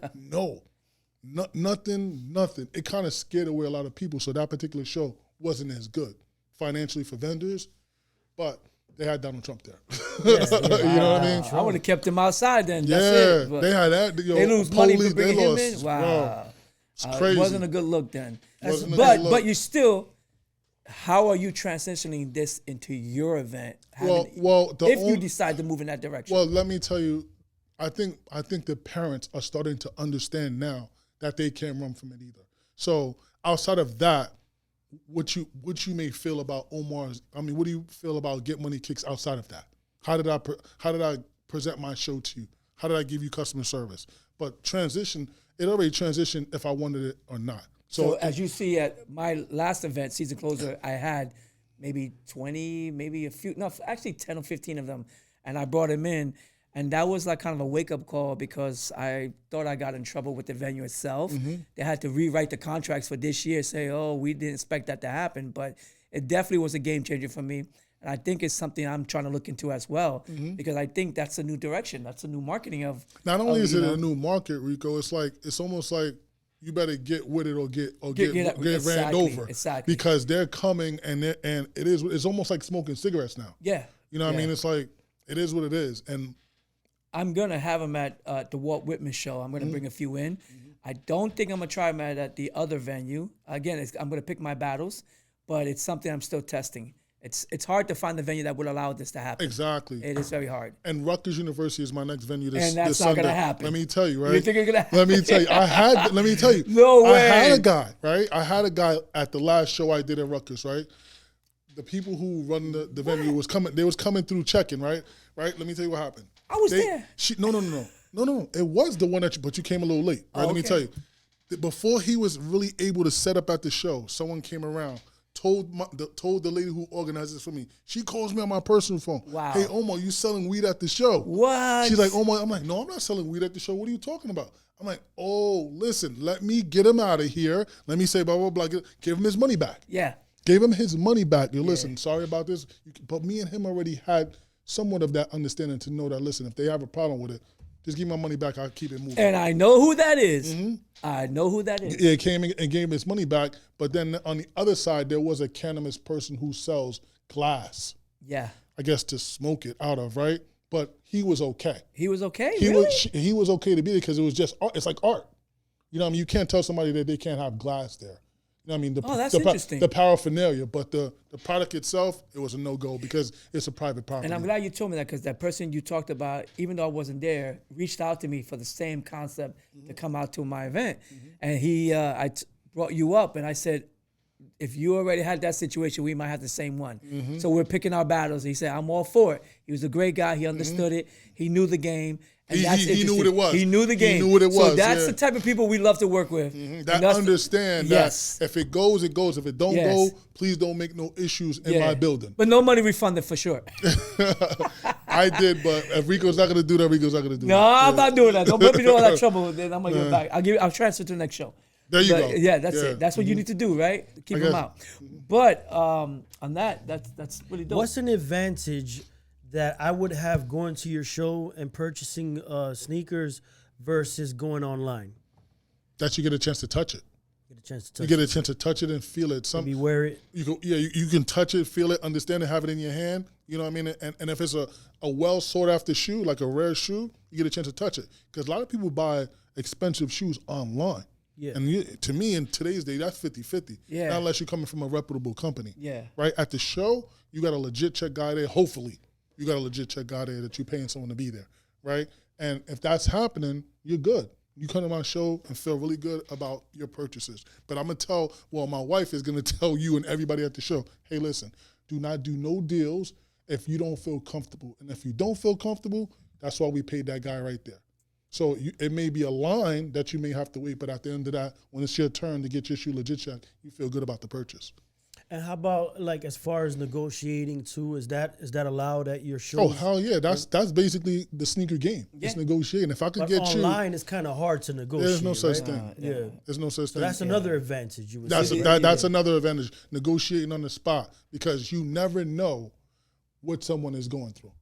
Nothing. It kind of scared away a lot of people, so that particular show wasn't as good financially for vendors, but they had Donald Trump there. You know what I mean? I would have kept him outside then. Yeah, That's it. they had that. They lose money for bringing him in? Wow. Bro, it's crazy. It wasn't a good look then. But you still, how are you transitioning this into your event? If you decide to move in that direction. Well, let me tell you, I think the parents are starting to understand now that they can't run from it either. So outside of that, what you may feel about Omar's, what do you feel about GetMoneyKicks outside of that? How did I present my show to you? How did I give you customer service? But it already transitioned if I wanted it or not. So as you see at my last event, Season Closer, I had maybe 20, maybe 10 or 15 of them. And I brought them in. And that was like kind of a wake-up call because I thought I got in trouble with the venue itself. Mm-hmm. They had to rewrite the contracts for this year, say, oh, we didn't expect that to happen. But it definitely was a game changer for me. And I think it's something I'm trying to look into as well because I think that's a new direction. That's a new marketing of. Not only is it a new market, Rico, it's almost like you better get with it or get ran over. Exactly. Because they're coming and it's almost like smoking cigarettes now. Yeah. You know what I mean? It's like, it is what it is. And I'm going to have them at the Walt Whitman show. I'm going to bring a few in. I don't think I'm going to try them at the other venue. Again, I'm going to pick my battles, but it's something I'm still testing. It's hard to find the venue that would allow this to happen. Exactly. It is very hard. And Rutgers University is my next venue this And that's this not Sunday. going to happen. Let me tell you, right? You think it's going to happen? Let me tell you. No way. I had a guy, right? I had a guy at the last show I did at Rutgers, right? The people who run the venue was coming. They was coming through checking, right? Right? Let me tell you what happened. I was there. No. It was the one but you came a little late. Right? Let me tell you. Before he was really able to set up at the show, someone came around, told the lady who organized this for me. She calls me on my personal phone. Wow. Hey, Omar, you selling weed at the show? What? She's like, Omar. I'm like, no, I'm not selling weed at the show. What are you talking about? I'm like, oh, listen, let me get him out of here. Let me say blah, blah, blah. Give him his money back. Yeah. Gave him his money back. Listen, sorry about this. But me and him already had somewhat of that understanding to know that, listen, if they have a problem with it, just give my money back. I'll keep it moving. And I know who that is. I know who that is. Yeah, came and gave him his money back. But then on the other side, there was a cannabis person who sells glass. Yeah. I guess to smoke it out of, right? But he was okay. He was okay? He was okay to be there because it was just art. It's like art. You know what I mean? You can't tell somebody that they can't have glass there. You know what I mean? That's interesting. The paraphernalia, but the product itself, it was a no-go because it's a private property. And I'm glad you told me that because that person you talked about, even though I wasn't there, reached out to me for the same concept to come out to my event. And I brought you up and I said, if you already had that situation, we might have the same one. So we're picking our battles. He said, I'm all for it. He was a great guy. He understood it. He knew the game. And he knew what it was. He knew the game. He knew what it was. So that's the type of people we love to work with. That understand that if it goes, it goes. If it don't go, please don't make no issues in my building. But no money refunded for sure. I did, but if Rico's not gonna do that, Rico's not gonna do that. No, I'm Yeah. not doing that. Don't put me through all that trouble. Then I'm gonna get back. I'll transfer to the next show. There you go. Yeah, that's it. That's what you need to do, right? Keep them out. But on that, that's really dope. What's an advantage that I would have going to your show and purchasing sneakers versus going online? That you get a chance to touch it. Get a chance to touch You get a chance to touch it and feel it. maybe wear it. You can touch it, feel it, understand it, have it in your hand. You know what I mean? And if it's a well sought after shoe, like a rare shoe, you get a chance to touch it. Because a lot of people buy expensive shoes online. Yeah. And to me, in today's day, that's 50-50. Yeah. Not unless you're coming from a reputable company. Yeah. Right? At the show, you got a legit check guy there. Hopefully, you got a legit check guy there that you're paying someone to be there. Right? And if that's happening, you're good. You come to my show and feel really good about your purchases. But I'm going to my wife is going to tell you and everybody at the show, hey, listen, do not do no deals if you don't feel comfortable. And if you don't feel comfortable, that's why we paid that guy right there. So it may be a line that you may have to wait, but at the end of that, when it's your turn to get your shoe legit checked, you feel good about the purchase. And how about like as far as negotiating too? Is that allowed at your show? Oh hell yeah, that's basically the sneaker game. Yeah. It's negotiating. If I could get you online, it's kind of hard to negotiate. There's no such right? thing. Yeah, there's no such so thing. that's another advantage. You would That's say. that's another advantage. Negotiating on the spot because you never know what someone is going through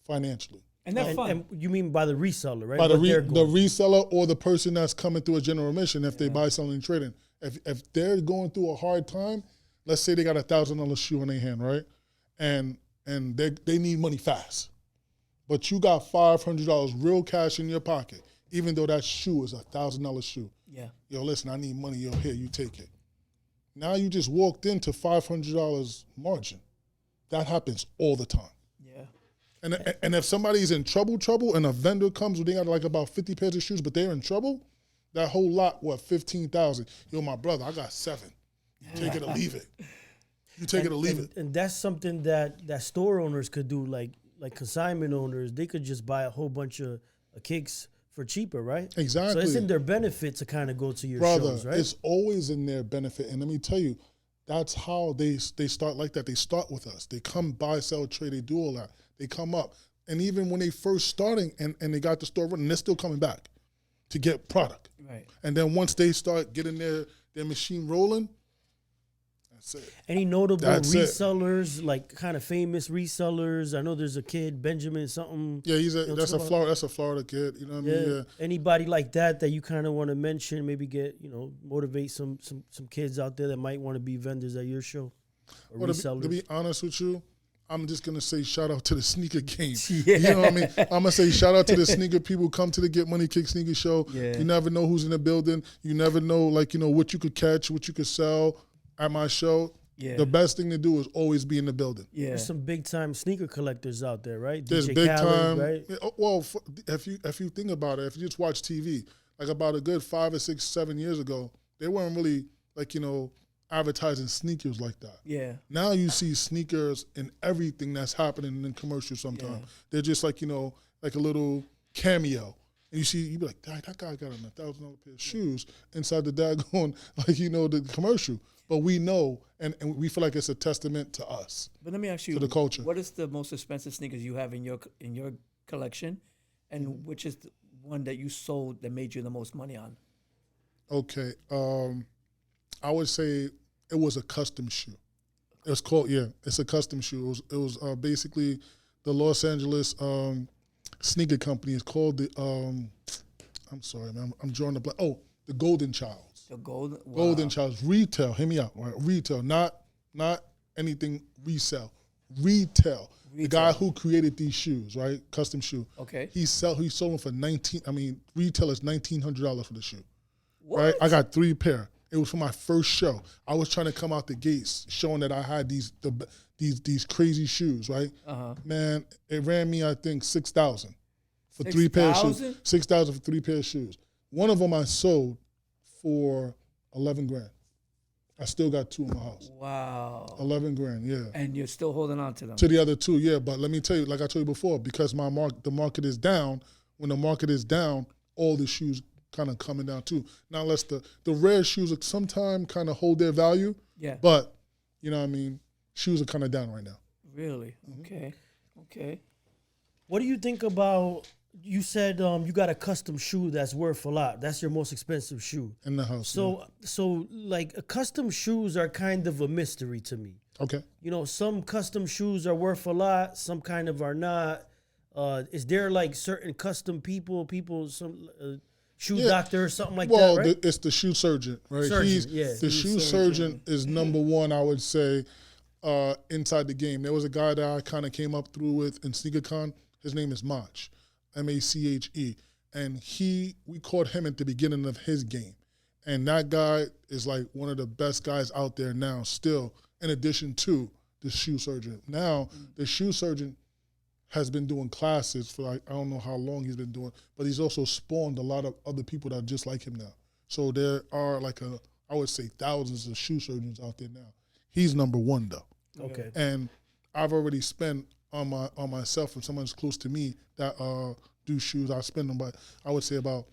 financially. And that's fun. And you mean by the reseller, right? By the reseller or the person that's coming through a general mission if they buy something and trading. If they're going through a hard time, let's say they got $1,000 shoe in their hand, right? And they need money fast. But you got $500 real cash in your pocket, even though that shoe is $1,000 shoe. Yeah. Yo, listen, I need money. Yo, here, you take it. Now you just walked into $500 margin. That happens all the time. Yeah. And if somebody's in trouble, and a vendor comes with they got like about 50 pairs of shoes, but they're in trouble, that whole lot, $15,000? Yo, my brother, I got 7. Take it or leave it. You take it or leave it. And that's something that store owners could do, like consignment owners. They could just buy a whole bunch of kicks for cheaper, right? Exactly. So it's in their benefit to kind of go to your Brother, shows, right? it's always in their benefit. And let me tell you, that's how they start like that. They start with us. They come buy, sell, trade. They do all that. They come up. And even when they first starting and they got the store running, they're still coming back to get product. Right. And then once they start getting their machine rolling, that's it. Any notable That's resellers, like kind of famous resellers? I know there's a kid, Benjamin something. Yeah, that's a Florida. Florida kid. You know what I mean? Yeah. Anybody like that you kind of want to mention? Maybe get motivate some kids out there that might want to be vendors at your show or resellers. To be honest with you, I'm just gonna say shout out to the sneaker game. Yeah. You know what I mean? I'm gonna say shout out to the sneaker people. Come to the Get Money Kick sneaker show. Yeah. You never know who's in the building. You never know what you could catch, what you could sell at my show. Yeah. The best thing to do is always be in the building. Yeah. There's some big time sneaker collectors out there, right? There's DJ big Khaled, time. right? Yeah, well, if you think about it, if you just watch TV, like about a good 5 or 6, 7 years ago, they weren't really advertising sneakers like that. Yeah. Now you see sneakers in everything that's happening in commercials sometimes. Yeah. They're just like a little cameo. And you be like, that guy got a $1,000 pair of shoes inside the daggone, the commercial. But we know, and we feel like it's a testament to us. But let me ask you, to the culture. What is the most expensive sneakers you have in your collection, and which is the one that you sold that made you the most money on? Okay, I would say it was a custom shoe. It's called it's a custom shoe. It was basically the Los Angeles sneaker company. It's called the I'm sorry, man. I'm drawing the blank. Oh, the Golden Childs. The Golden. Wow. Golden Childs. Retail. Hear me out. Right? Retail. Not anything resell. Retail. The guy who created these shoes, right? Custom shoe. Okay. He sold them for retail is $1,900 for the shoe. What? Right? I got 3 pair. It was for my first show. I was trying to come out the gates showing that I had these crazy shoes, right? Uh-huh. Man, it ran me, I think, $6,000 for 3 pairs of shoes. $6,000 for 3 pairs of shoes. One of them I sold for $11,000. I still got 2 in my house. Wow. $11,000, yeah. And you're still holding on to them. To the other 2, yeah. But let me tell you, like I told you before, because the market is down. When the market is down, all the shoes kind of coming down too. Now, unless the rare shoes sometimes kind of hold their value. Yeah. But shoes are kind of down right now. Really? Okay. What do you think about? You said you got a custom shoe that's worth a lot. That's your most expensive shoe in the house. So like custom shoes are kind of a mystery to me. Okay. You know, some custom shoes are worth a lot. Some kind of are not. Is there like certain custom people, some shoe doctor or something like that, right? Well, it's the shoe surgeon, right? The shoe surgeon is number one, I would say, inside the game. There was a guy that I kind of came up through with in SneakerCon. His name is Mach, M-A-C-H-E. And we caught him at the beginning of his game. And that guy is like one of the best guys out there now still, in addition to the shoe surgeon. Now, the shoe surgeon has been doing classes for like, I don't know how long he's been doing, but he's also spawned a lot of other people that are just like him now. So there are I would say thousands of shoe surgeons out there now. He's number one though. Okay. And I've already spent on myself and someone's close to me that do shoes. I spend them, but I would say about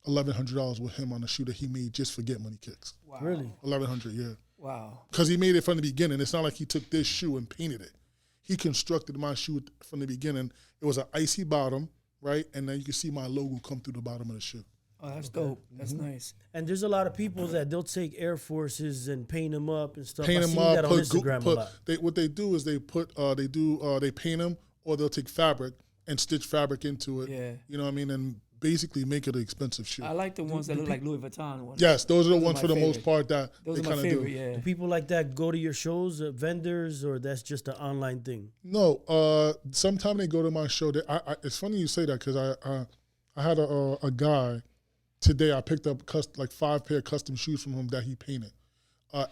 $1,100 with him on a shoe that he made just for GetMoneyKicks. Wow. Really? $1,100, yeah. Wow. Because he made it from the beginning. It's not like he took this shoe and painted it. He constructed my shoe from the beginning. It was an icy bottom, right? And then you can see my logo come through the bottom of the shoe. Oh, that's dope. That's nice. And there's a lot of people that they'll take Air Forces and paint them up and stuff. Paint I them seen up. that on Instagram a lot. What they do is they paint them, or they'll take fabric and stitch fabric into it. Yeah. You know what I mean? And basically make it an expensive shoe. I like the ones that look like Louis Vuitton ones. Yes, those are the ones my for the most favorite. part that Those they are my kind of favorite, do. yeah. Do people like that go to your shows, vendors, or that's just an online thing? No, sometime they go to my show. It's funny you say that because I had a guy today. I picked up 5 pair of custom shoes from him that he painted.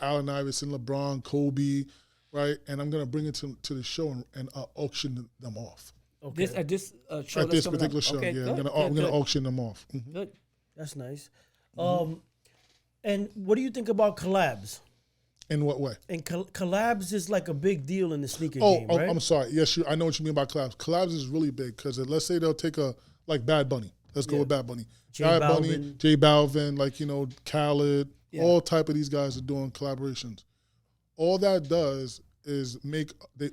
Allen Iverson, LeBron, Kobe, right? And I'm gonna bring it to the show and auction them off. Okay. At this show. At this particular show, okay, yeah, good, I'm gonna good. auction them off. Mhm. Good. That's nice. And what do you think about collabs? In what way? And collabs is like a big deal in the sneaker game, right? I'm sorry. Yes, I know what you mean by collabs. Collabs is really big because let's say they'll take like Bad Bunny. Let's go with Bad Bunny. J Bad Balvin. Bunny, J Balvin, Khaled, all type of these guys are doing collaborations. All that does is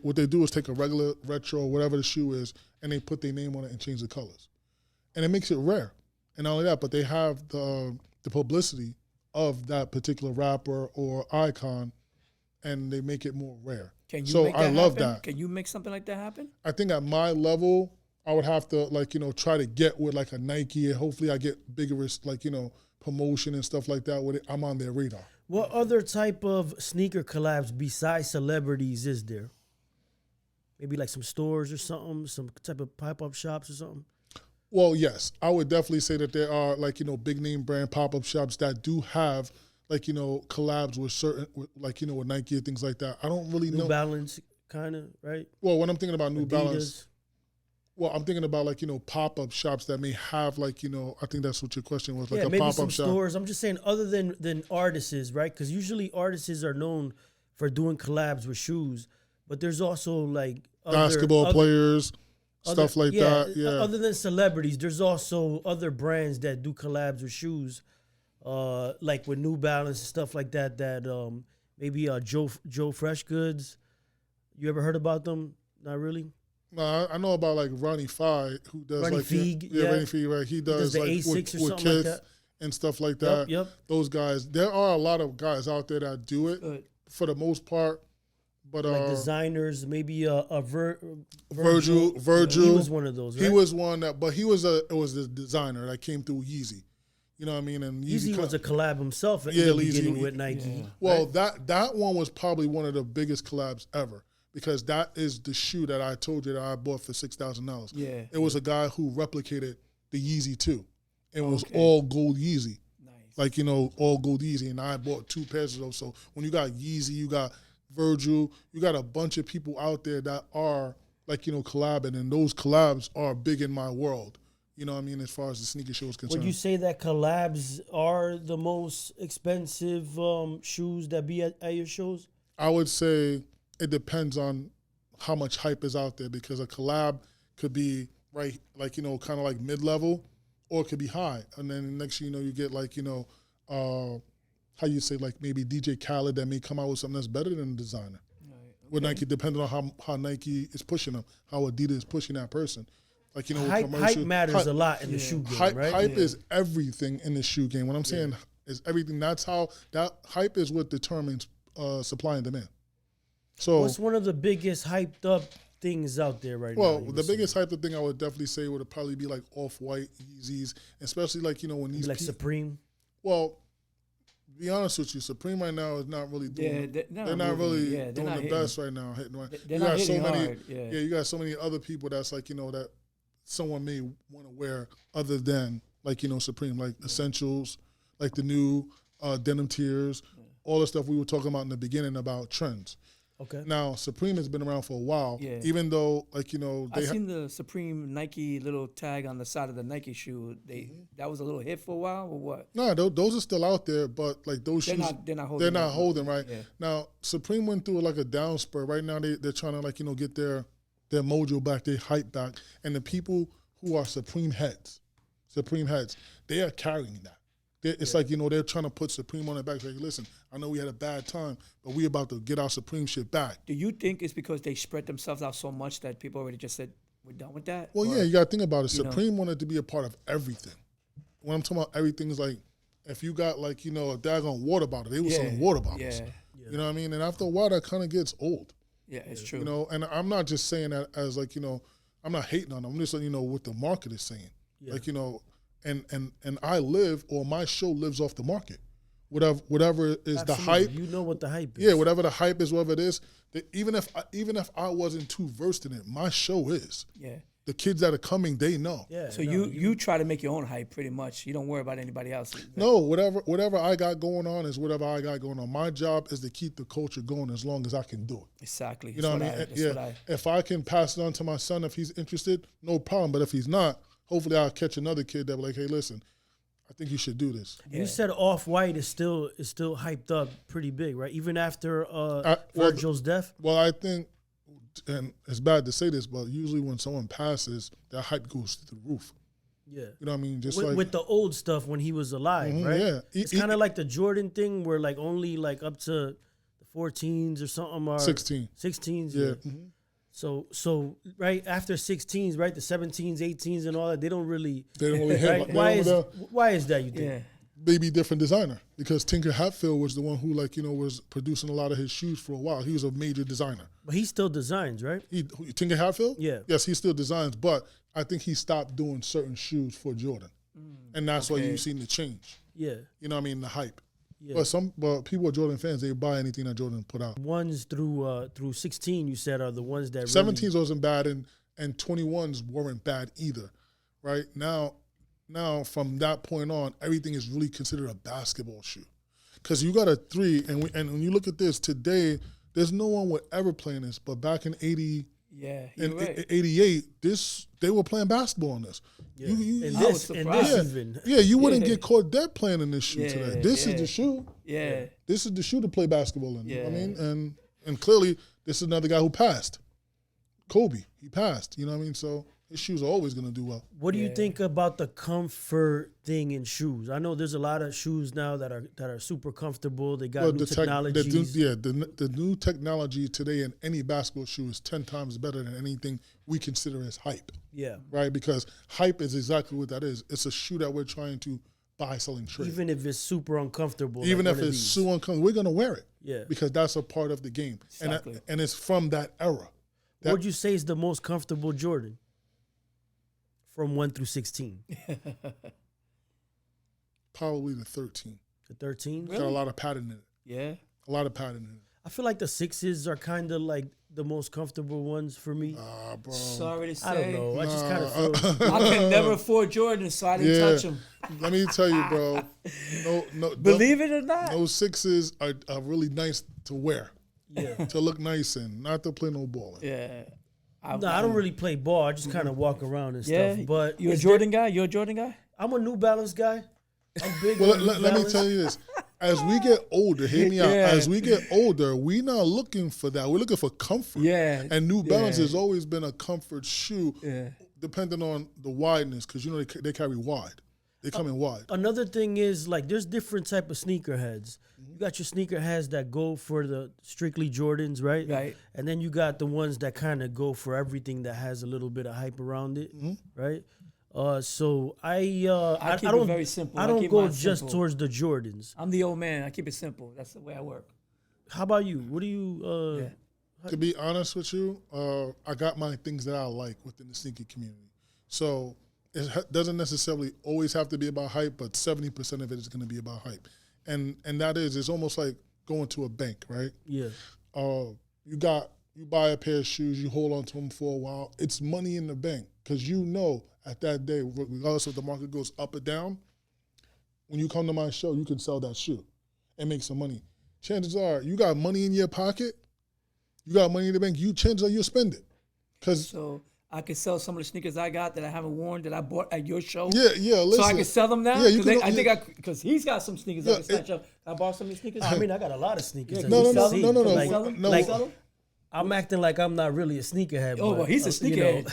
what they do is take a regular retro, whatever the shoe is, and they put their name on it and change the colors. And it makes it rare. And not only that, but they have the publicity of that particular rapper or icon, and they make it more rare. Can you make that I love happen? that. Can you make something like that happen? I think at my level, I would have to try to get with like a Nike, and hopefully I get bigger promotion and stuff like that with it. I'm on their radar. What other type of sneaker collabs besides celebrities is there? Maybe like some stores or something, some type of pop-up shops or something? Well, yes, I would definitely say that there are big name brand pop-up shops that do have collabs with certain with Nike and things like that. I don't really know. New Balance kind of, right? Well, when I'm thinking about New Adidas. Balance, well, I'm thinking about pop-up shops that may have I think that's what your question was, like a maybe pop-up some shop. stores. I'm just saying other than artists, right? Because usually artists are known for doing collabs with shoes, but there's also like Basketball players, stuff like that. Yeah. Other than celebrities, there's also other brands that do collabs with shoes, like with New Balance and stuff like that. That maybe Joe Fresh Goods. You ever heard about them? Not really. No, I know about like Ronnie Fi, who does Ronnie like Feig, Ronnie Feig, right? He does the like A6 or with something like Kith that. and stuff like that. Yep. Those guys. There are a lot of guys out there that do it for the most part. But Like designers, maybe Virgil. He was one of those, right? He was one that, but it was a designer that came through Yeezy. You know what I mean? And Yeezy was a collab himself at the Yeezy, beginning with Nike. Yeah. Well, that one was probably one of the biggest collabs ever because that is the shoe that I told you that I bought for $6,000. Yeah. It was a guy who replicated the Yeezy too. It was all gold Yeezy. Nice. All gold Yeezy. And I bought 2 pairs of those. So when you got Yeezy, you got Virgil, you got a bunch of people out there that are collabing, and those collabs are big in my world. You know what I mean, as far as the sneaker show is concerned. Would you say that collabs are the most expensive shoes that be at your shows? I would say it depends on how much hype is out there, because a collab could be kind of like mid-level, or it could be high. And then next thing you know, you get how you say, maybe DJ Khaled that may come out with something that's better than the designer. Right, okay. With Nike, depending on how Nike is pushing them, how Adidas is pushing that person. like, you know, hype matters a lot in the shoe game, right? Hype is everything in the shoe game. What I'm saying is everything. That's how that hype is what determines supply and demand. So what's one of the biggest hyped up things out there right now? Well, the biggest hyped up thing I would definitely say would probably be like Off-White Yeezys, especially like, you know, when these like Supreme. Well, to be honest with you, Supreme right now is not really doing. They're not really doing the best right now. They're not hitting hard. You got so many other people that's like, you know, that someone may want to wear other than like, you know, Supreme, like Essentials, like the new denim tiers, all the stuff we were talking about in the beginning about trends. Okay. Now, Supreme has been around for a while, even though, like, you know, I've seen the Supreme Nike little tag on the side of the Nike shoe. That was a little hit for a while, or what? No, those are still out there, but like those shoes, they're not holding right? Yeah. Now, Supreme went through like a down spur. Right now, they're trying to, like, you know, get their mojo back, their hype back, and the people who are Supreme heads, they are carrying that. It's like, you know, they're trying to put Supreme on their back. Like, listen, I know we had a bad time, but we about to get our Supreme shit back. Do you think it's because they spread themselves out so much that people already just said, we're done with that? Well, yeah, you got to think about it. Supreme wanted to be a part of everything. When I'm talking about everything, is like, if you got, like, you know, a daggone water bottle, they were selling water bottles. You know what I mean? And after a while, that kind of gets old. Yeah, it's true. You know, and I'm not just saying that as, like, you know, I'm not hating on them. I'm just letting you know what the market is saying. Yeah. Like, you know, and I live, or my show lives off the market. Whatever is the hype. You know what the hype is. Yeah, whatever the hype is, whatever it is. Even if I wasn't too versed in it, my show is. Yeah. The kids that are coming, they know. Yeah. So you try to make your own hype pretty much. You don't worry about anybody else. No, whatever I got going on is whatever I got going on. My job is to keep the culture going as long as I can do it. Exactly. You know what I mean? If I can pass it on to my son if he's interested, no problem. But if he's not, hopefully I'll catch another kid that will be like, hey, listen, I think you should do this. You said Off-White is still hyped up pretty big, right? Even after Virgil's death? Well, I think, and it's bad to say this, but usually when someone passes, that hype goes through the roof. Yeah. You know what I mean? Just with the old stuff when he was alive, right? Yeah. It's kind of like the Jordan thing where like only like up to the 14s or something are 16s, yeah. Mm-hmm. So right after 16s, right, the 17s, 18s, and all that, they don't really hit. Right? Why is that? You think? Yeah. Maybe different designer, because Tinker Hatfield was the one who, like, you know, was producing a lot of his shoes for a while. He was a major designer. But he still designs, right? Tinker Hatfield? Yeah. Yes, he still designs, but I think he stopped doing certain shoes for Jordan, and that's why you've seen the change. Yeah. You know what I mean? The hype. Yeah. But people are Jordan fans. They buy anything that Jordan put out. Ones through 16, you said, are the ones that 17s wasn't bad, and 21s weren't bad either, right? Now from that point on, everything is really considered a basketball shoe, because you got a 3, and when you look at this today, there's no one would ever play this. But back in 80, and right. 88, they were playing basketball on this. Yeah. You wouldn't get caught dead playing in this shoe today. This is the shoe. Yeah. This is the shoe to play basketball in. You know what I mean? And clearly, this is another guy who passed. Kobe, he passed. You know what I mean? So his shoes are always going to do well. What do you think about the comfort thing in shoes? I know there's a lot of shoes now that are super comfortable. They got new technologies. The new technology today in any basketball shoe is 10 times better than anything we consider as hype. Yeah. Right? Because hype is exactly what that is. It's a shoe that we're trying to buy, sell, and trade. Even if it's super uncomfortable. Even if it's so uncomfortable, we're going to wear it. Yeah. Because that's a part of the game. Exactly. And it's from that era. What would you say is the most comfortable Jordan? From 1 through 16. Probably the 13. The 13? Really? Got a lot of padding in it. Yeah. A lot of padding in it. I feel like the 6s are kind of like the most comfortable ones for me. Bro. Sorry to say. I don't know. I just kind of feel. I can never afford Jordan, so I didn't touch them. Let me tell you, bro. No. Believe it or not. Those 6s are really nice to wear. Yeah. To look nice in, not to play no ball in. Yeah. I don't really play ball. I just kind of walk around and stuff. But you a Jordan guy? You're a Jordan guy? I'm a New Balance guy. I'm big. Well, let me tell you this. As we get older, hear me out. As we get older, we're not looking for that. We're looking for comfort. Yeah. And New Balance has always been a comfort shoe, Yeah. depending on the wideness, because, you know, they carry wide. They come in wide. Another thing is like there's different type of sneakerheads. You got your sneakerheads that go for the strictly Jordans, right? Right. And then you got the ones that kind of go for everything that has a little bit of hype around it, right? So I keep it very simple. I I don't keep go mine just simple. towards the Jordans. I'm the old man. I keep it simple. That's the way I work. How about you? What do you? To be honest with you, I got my things that I like within the sneaker community. So it doesn't necessarily always have to be about hype, but 70% of it is going to be about hype. And that is, it's almost like going to a bank, right? Yeah. You buy a pair of shoes, you hold on to them for a while. It's money in the bank because you know at that day, regardless if the market goes up or down, when you come to my show, you can sell that shoe and make some money. Chances are, you got money in your pocket, you got money in the bank, chances are you'll spend it. So I can sell some of the sneakers I got that I haven't worn that I bought at your show. Yeah, listen. So I can sell them now? Yeah, you can. Because he's got some sneakers I can snatch up. I bought some of these sneakers? I mean, I got a lot of sneakers. No. Like, I'm acting like I'm not really a sneakerhead. Oh, well, he's a sneakerhead.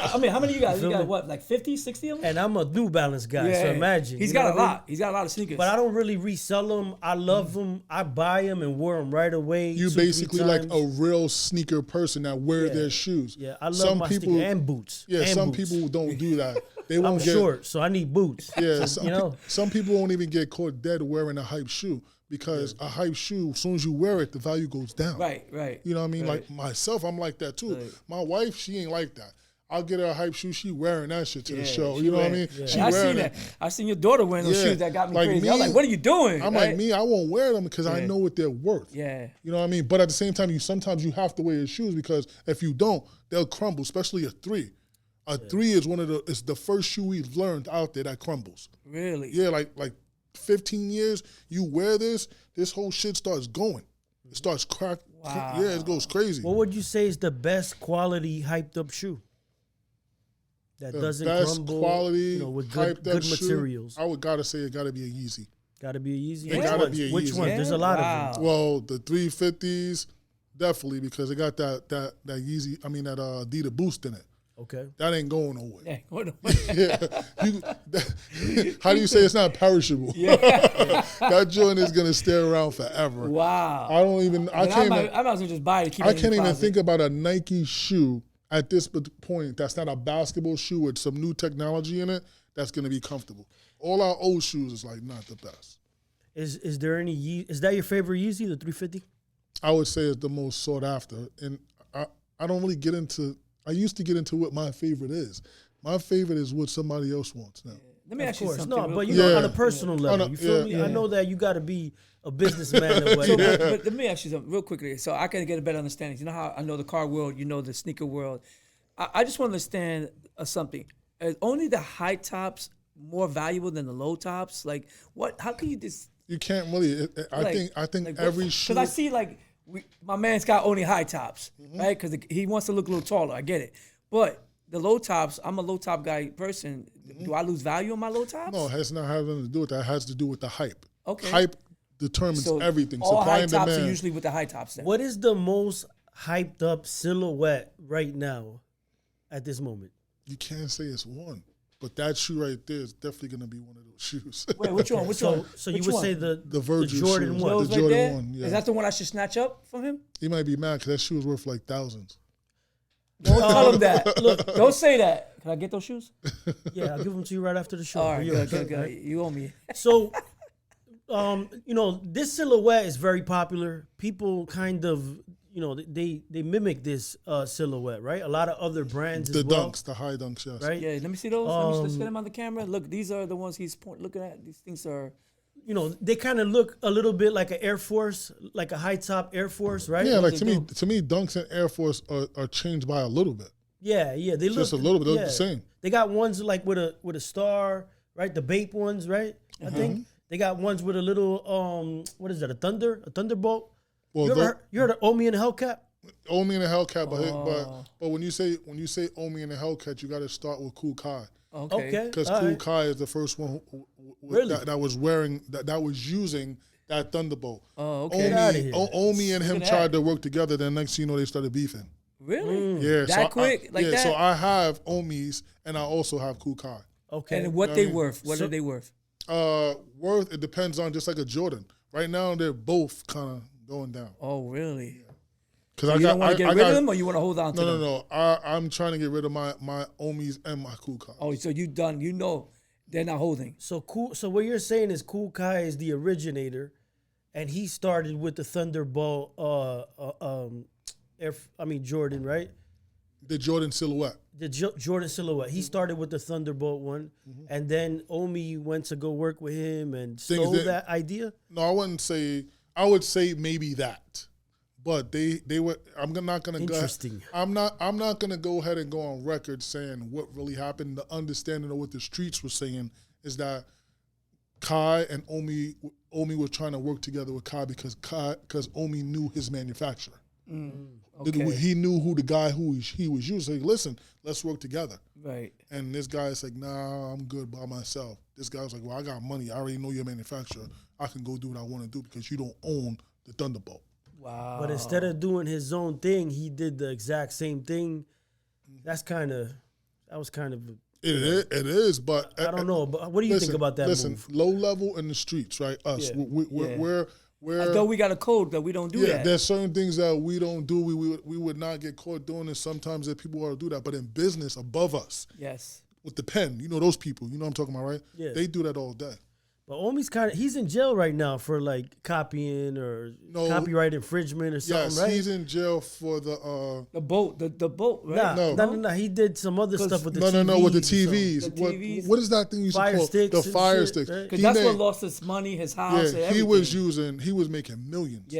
How many you got? You got what, like 50, 60 of them? And I'm a New Balance guy, so imagine. He's got a lot. He's got a lot of sneakers. But I don't really resell them. I love them. I buy them and wear them right away. You basically like a real sneaker person that wear their shoes. Yeah, I love my sneakers and boots. Yeah, some people don't do that. They won't I'm short, so I need boots. Yeah, some people won't even get caught dead wearing a hype shoe. Because a hype shoe, as soon as you wear it, the value goes down. Right. You know what I mean? Right. Like myself, I'm like that too. Right. My wife, she ain't like that. I'll get her a hype shoe, she wearing that shit to the show. You know what I mean? Yeah. I seen that. I seen your daughter wearing those shoes that got me crazy. I was like, what are you doing? I'm like, I won't wear them because I know what they're worth. Yeah. You know what I mean? But at the same time, sometimes you have to wear your shoes because if you don't, they'll crumble, especially a 3. A 3 is it's the first shoe we've learned out there that crumbles. Really? Yeah, like 15 years, you wear this whole shit starts going. It starts crack. Wow. Yeah, it goes crazy. What would you say is the best quality hyped up shoe? That doesn't crumble, quality, with good materials. Shoe, I would gotta say it gotta be a Yeezy. Gotta be a Yeezy? It gotta be a Yeezy. Which one? There's a lot of them. Well, the 350s, definitely, because it got that Yeezy, that Adidas Boost in it. Okay. That ain't going nowhere. Yeah, how do you say it's not perishable? Yeah. That joint is gonna stay around forever. Wow. I might as well just buy it. Keep I it in can't the even closet. think about a Nike shoe at this point that's not a basketball shoe with some new technology in it that's gonna be comfortable. All our old shoes is like not the best. Is there any is that your favorite Yeezy, the 350? I would say it's the most sought after, and I don't really get into. I used to get into what my favorite is. My favorite is what somebody else wants now. Let me ask you something. No, but on a personal level, you feel me? I know that you got to be a businessman or whatever. But let me ask you something real quickly, so I can get a better understanding. You know how I know the car world, you know the sneaker world. I just want to understand something. Is only the high tops more valuable than the low tops? Like what? How can you just? You can't really. I think every shoe. Because I see my man's got only high tops, right? Because he wants to look a little taller. I get it. But the low tops, I'm a low top guy person. Do I lose value on my low tops? No, it has not having to do with that. It has to do with the hype. Okay. Hype determines everything. All Supply high and tops demand. are usually with the high tops then. What is the most hyped up silhouette right now at this moment? You can't say it's one. But that shoe right there is definitely going to be one of those shoes. Wait, which one? Which one? So you would say the Virgil Jordan shoes. 1. Those The right Jordan there? 1, yeah. Is that the one I should snatch up from him? He might be mad because that shoe is worth like thousands. Don't tell him that. Look, don't say that. Can I get those shoes? Yeah, I'll give them to you right after the show. All right, Yours, good. right? You owe me. So, this silhouette is very popular. People kind of, they mimic this silhouette, right? A lot of other brands The as well. dunks, the high dunks, yes. Right? Yeah, let me see those. Let's get them on the camera. Look, these are the ones he's looking at. These things are... They kind of look a little bit like an Air Force, like a high top Air Force, right? Yeah, like to me, Dunks and Air Force are changed by a little bit. Yeah, they look just a little bit. They're the same. They got ones like with a star, right? The Bape ones, right? I think they got ones with a little what is that? A thunderbolt. Well, you heard of Omi and the Hellcat? Omi and the Hellcat, but when you say Omi and the Hellcat, you got to start with Kool Kai. Okay. Because Kool Kai is the first one that was wearing that was using that Thunderbolt. Oh, okay. Omi and him tried to work together. Then next thing you know, they started beefing. Really? Yeah. That quick? Like that? So I have Omi's and I also have Kool Kai. Okay. And what they worth? What are they worth? Worth, it depends on, just like a Jordan. Right now, they're both kind of going down. Oh, really? Because So you don't want to get rid of them, or you want to hold on to them? No. I'm trying to get rid of my Omis and my Cool Kais. Oh, so you done? You know, they're not holding. So So what you're saying is Cool Kai is the originator, and he started with the Thunderbolt. Jordan, right? The Jordan silhouette. The Jordan silhouette. He started with the Thunderbolt one, and then Omi went to go work with him and stole that idea. No, I wouldn't say. I would say maybe that, but they were. I'm not gonna Interesting. go. I'm not gonna go ahead and go on record saying what really happened. The understanding of what the streets were saying is that Kai and Omi were trying to work together with Kai because Omi knew his manufacturer. Okay. He knew who the guy who he was using. Like, listen, let's work together. Right. And this guy's like, nah, I'm good by myself. This guy's like, well, I got money. I already know your manufacturer. I can go do what I want to do because you don't own the Thunderbolt. Wow. But instead of doing his own thing, he did the exact same thing. That was kind of. It is, but I don't know. But what do you think about that move? Listen, low level in the streets, right? Us, Yeah. we're I thought we got a code that we don't do that. There's certain things that we don't do. We would not get caught doing it. Sometimes that people want to do that, but in business, above us, Yes. with the pen, those people. You know what I'm talking about, right? Yeah. They do that all day. But Omi's he's in jail right now for like copying or copyright infringement or something, Yes, right? he's in jail for the boat, the boat, right? No. He did some other stuff with the TVs. No, with the TVs. The TVs. What is that thing you used to Fire call sticks the and fire shit, sticks? right? Because that's what lost his money, his house, and everything. He was making millions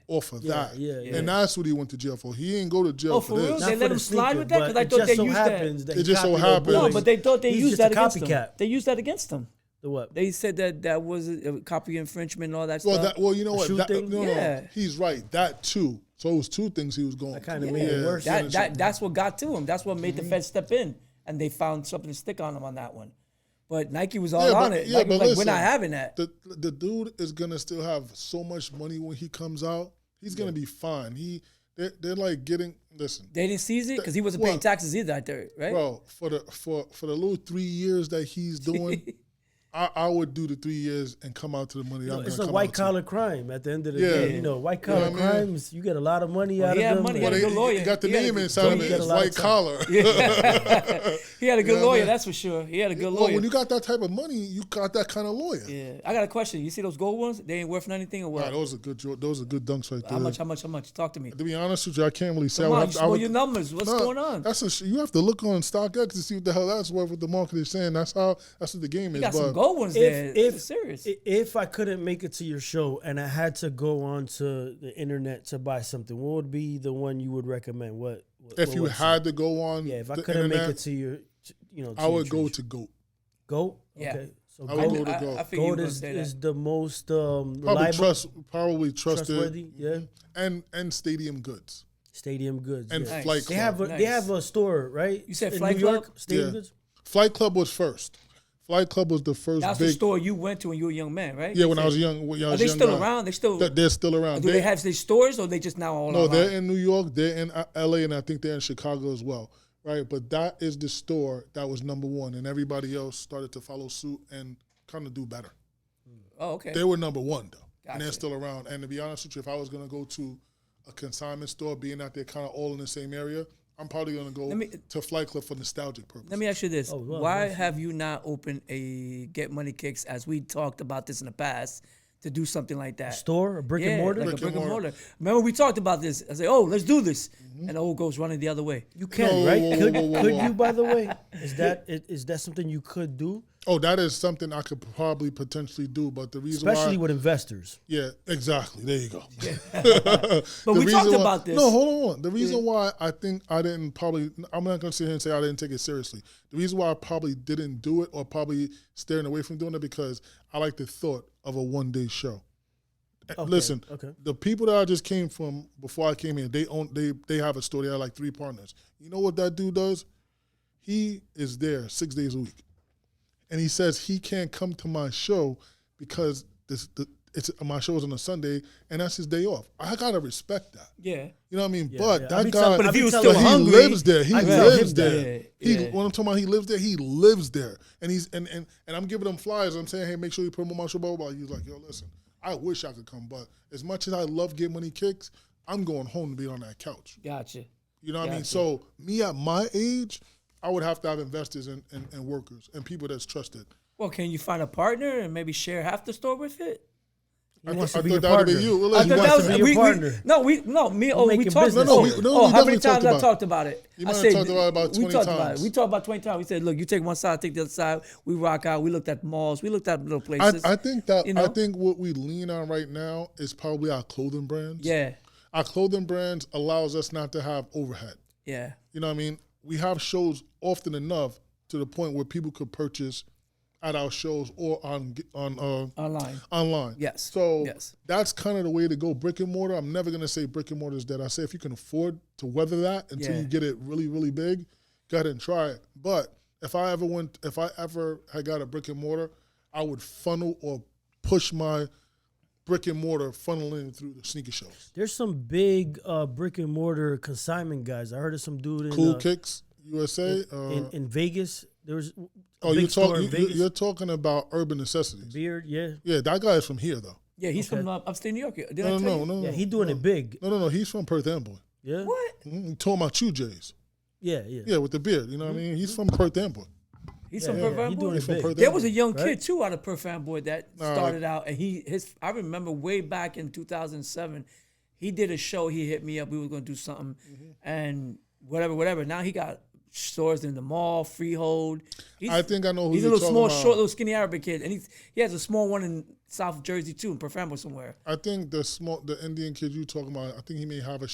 off of that. Yeah. And that's what he went to jail for. He didn't go to jail Oh, for real? this. They let him slide with that? Because I thought they used that. It just so happens. No, but they thought they He's used just that a against him. copycat. They used that against him. The what? They said that was a copy infringement and all that stuff. You know what? Yeah. He's right. That too. So it was two things he was going. That kind of made it worse. That's what got to him. That's what made the Fed step in, and they found something to stick on him on that one. But Nike was all on it. Nike was like, we're not having that. The dude is gonna still have so much money when he comes out. He's gonna be fine. They're like getting. Listen, They didn't seize it because he wasn't paying taxes either out there, right? Bro, for the little 3 years that he's doing. I would do the 3 years and come out to the money. It's a white collar crime at the end of the day. White collar crimes, you get a lot of money out of them. Money. He had a good lawyer. He got the name inside of it. It's white collar. He had a good lawyer, that's for sure. He had a good lawyer. Well, when you got that type of money, you got that kind of lawyer. Yeah. I got a question. You see those gold ones? They ain't worth anything or what? Nah, those are good dunks right there. How much? Talk to me. To be honest with you, I can't really say. Come on, just know your numbers. What's going on? You have to look on StockX to see what the hell that's worth. What the market is saying. That's what the game is. You got some gold ones there. Serious. If I couldn't make it to your show and I had to go onto the internet to buy something, what would be the one you would recommend? What if you had to go on? Yeah, if I couldn't make it to your, I would go to GOAT. GOAT. Yeah. Okay. So I would go to GOAT. GOAT is the most reliable, probably trusted, trustworthy. Yeah. And Stadium Goods. Stadium Goods And yeah. Flight Club. They have a store, right? You said in Flight New York, Club? Stadium Goods. Flight Club was first. Flight Club was the first. That's big, the store you went to when you were a young man, right? Yeah, when I was young. Are they still around? They're still around. Do they have their stores or they just now all No, around? they're in New York, they're in LA, and I think they're in Chicago as well, right? But that is the store that was number one, and everybody else started to follow suit and kind of do better. Oh, okay. They were number one, though, Gotcha. and they're still around. And to be honest with you, if I was going to go to a consignment store, being that they're kind of all in the same area, I'm probably going to go to Flight Club for nostalgic purposes. Let me ask you this. Why have you not opened a GetMoneyKicks, as we talked about this in the past, to do something like that? Store, a brick and mortar? Like a brick and mortar. Remember we talked about this. I say, let's do this. And the old goes running the other way. You can, right? Could you, by the way? Is that something you could do? Oh, that is something I could probably potentially do, but the reason especially with investors. Yeah, exactly. There you go. But we talked about this. No, hold on. The reason why I think I didn't I'm not going to sit here and say I didn't take it seriously. The reason why I probably didn't do it or probably staring away from doing it because I like the thought of a one-day show. Okay, listen, the people that I just came from before I came here, they have a store. They have like 3 partners. You know what that dude does? He is there 6 days a week. And he says he can't come to my show because my show's on a Sunday, and that's his day off. I gotta respect that. Yeah. You know what I mean? Yeah, but yeah. that I be guy, telling- But if he was I be still telling- he hungry, lives there. He I tell him lives that. there. Yeah. When I'm talking about he lives there, he lives there. And he's and I'm giving him flyers. I'm saying, hey, make sure you put him on my show. Blah, blah, blah. He's like, yo, listen, I wish I could come, but as much as I love Get Money Kicks, I'm going home to be on that couch. Gotcha. You know what I mean? Gotcha. So me at my age, I would have to have investors and workers and people that's trusted. Well, can you find a partner and maybe share half the store with it? He wants I to be thought your that would've been partner. you. Well, I look, thought wants that to was be your partner. we making talked. business. Oh, No, we how definitely many talked times I about it. talked about it? You I might have said, talked about it about we 20 talked about it. times. We talked about 20 times. We said, look, you take one side, I take the other side. We rock out. We looked at malls. We looked at little places. I think that you know? I think what we lean on right now is probably our clothing brands. Yeah, Our clothing brands allows us not to have overhead. yeah, You know what I mean? We have shows often enough to the point where people could purchase at our shows or on online. Yes. So Yes. that's kind of the way to go. Brick and mortar. I'm never gonna say brick and mortar is dead. I say if you can afford to weather that until Yeah. you get it really, really big, go ahead and try it. But if I ever had got a brick and mortar, I would funnel or push my brick and mortar funneling through the sneaker shows. There's some big brick and mortar consignment guys. I heard of some dude in Cool Kicks USA. in Vegas. There was a Oh, big store in Vegas. you're talking about Urban Necessities. Beard, yeah. Yeah, that guy is from here though. Yeah, he's from upstate New York. Did I No, tell no, you? no, Yeah, no. he doing it big. No. He's from Perth Amboy. Yeah. What? He told my Chew Jays. Yeah, yeah. Yeah, with the beard. You know what I mean? He's from Perth Amboy. He's Yeah, from yeah, Perth he Amboy? doing it He's from big. Perth There Amboy. was a young Right? kid too out of Perth Amboy that Nah. started out, and I remember way back in 2007, he did a show. He hit me up. We were going to do something, and whatever. Now he got stores in the mall, Freehold. I think I know who he's a you're little small, talking about. short, little skinny Arabic kid, and he has a small one in South Jersey too, in Perth Amboy somewhere. I think the Indian kid you talking about, I think he may have a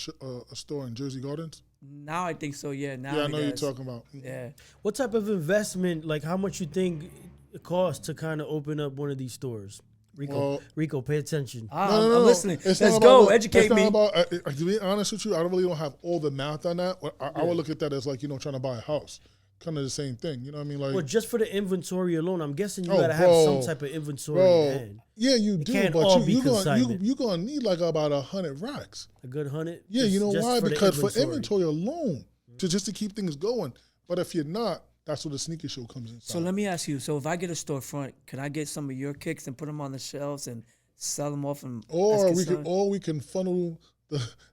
store in Jersey Gardens. Now I think so. Yeah. Now Yeah, I he know you're does. talking about. Yeah. What type of investment, like how much you think it costs to kind of open up one of these stores? Well- Rico, pay attention. I'm listening. It's Let's not go. about- Educate it's not me. About, to be honest with you, I don't have all the math on that. I would look at that as like, trying to buy a house. Kind of the same thing. You know what I mean? Like, Well, just for the inventory alone, I'm guessing you Oh, gotta have bro. some type of inventory in bro, hand. yeah, you do, can't but all be you're consignment. gonna need like about 100 racks. A good 100. Yeah, you know just why? the Because for inventory alone, just to keep things going. But if you're not, that's where the sneaker show comes in. So let me ask you. So if I get a storefront, can I get some of your kicks and put them on the shelves and sell them off? And Or we can funnel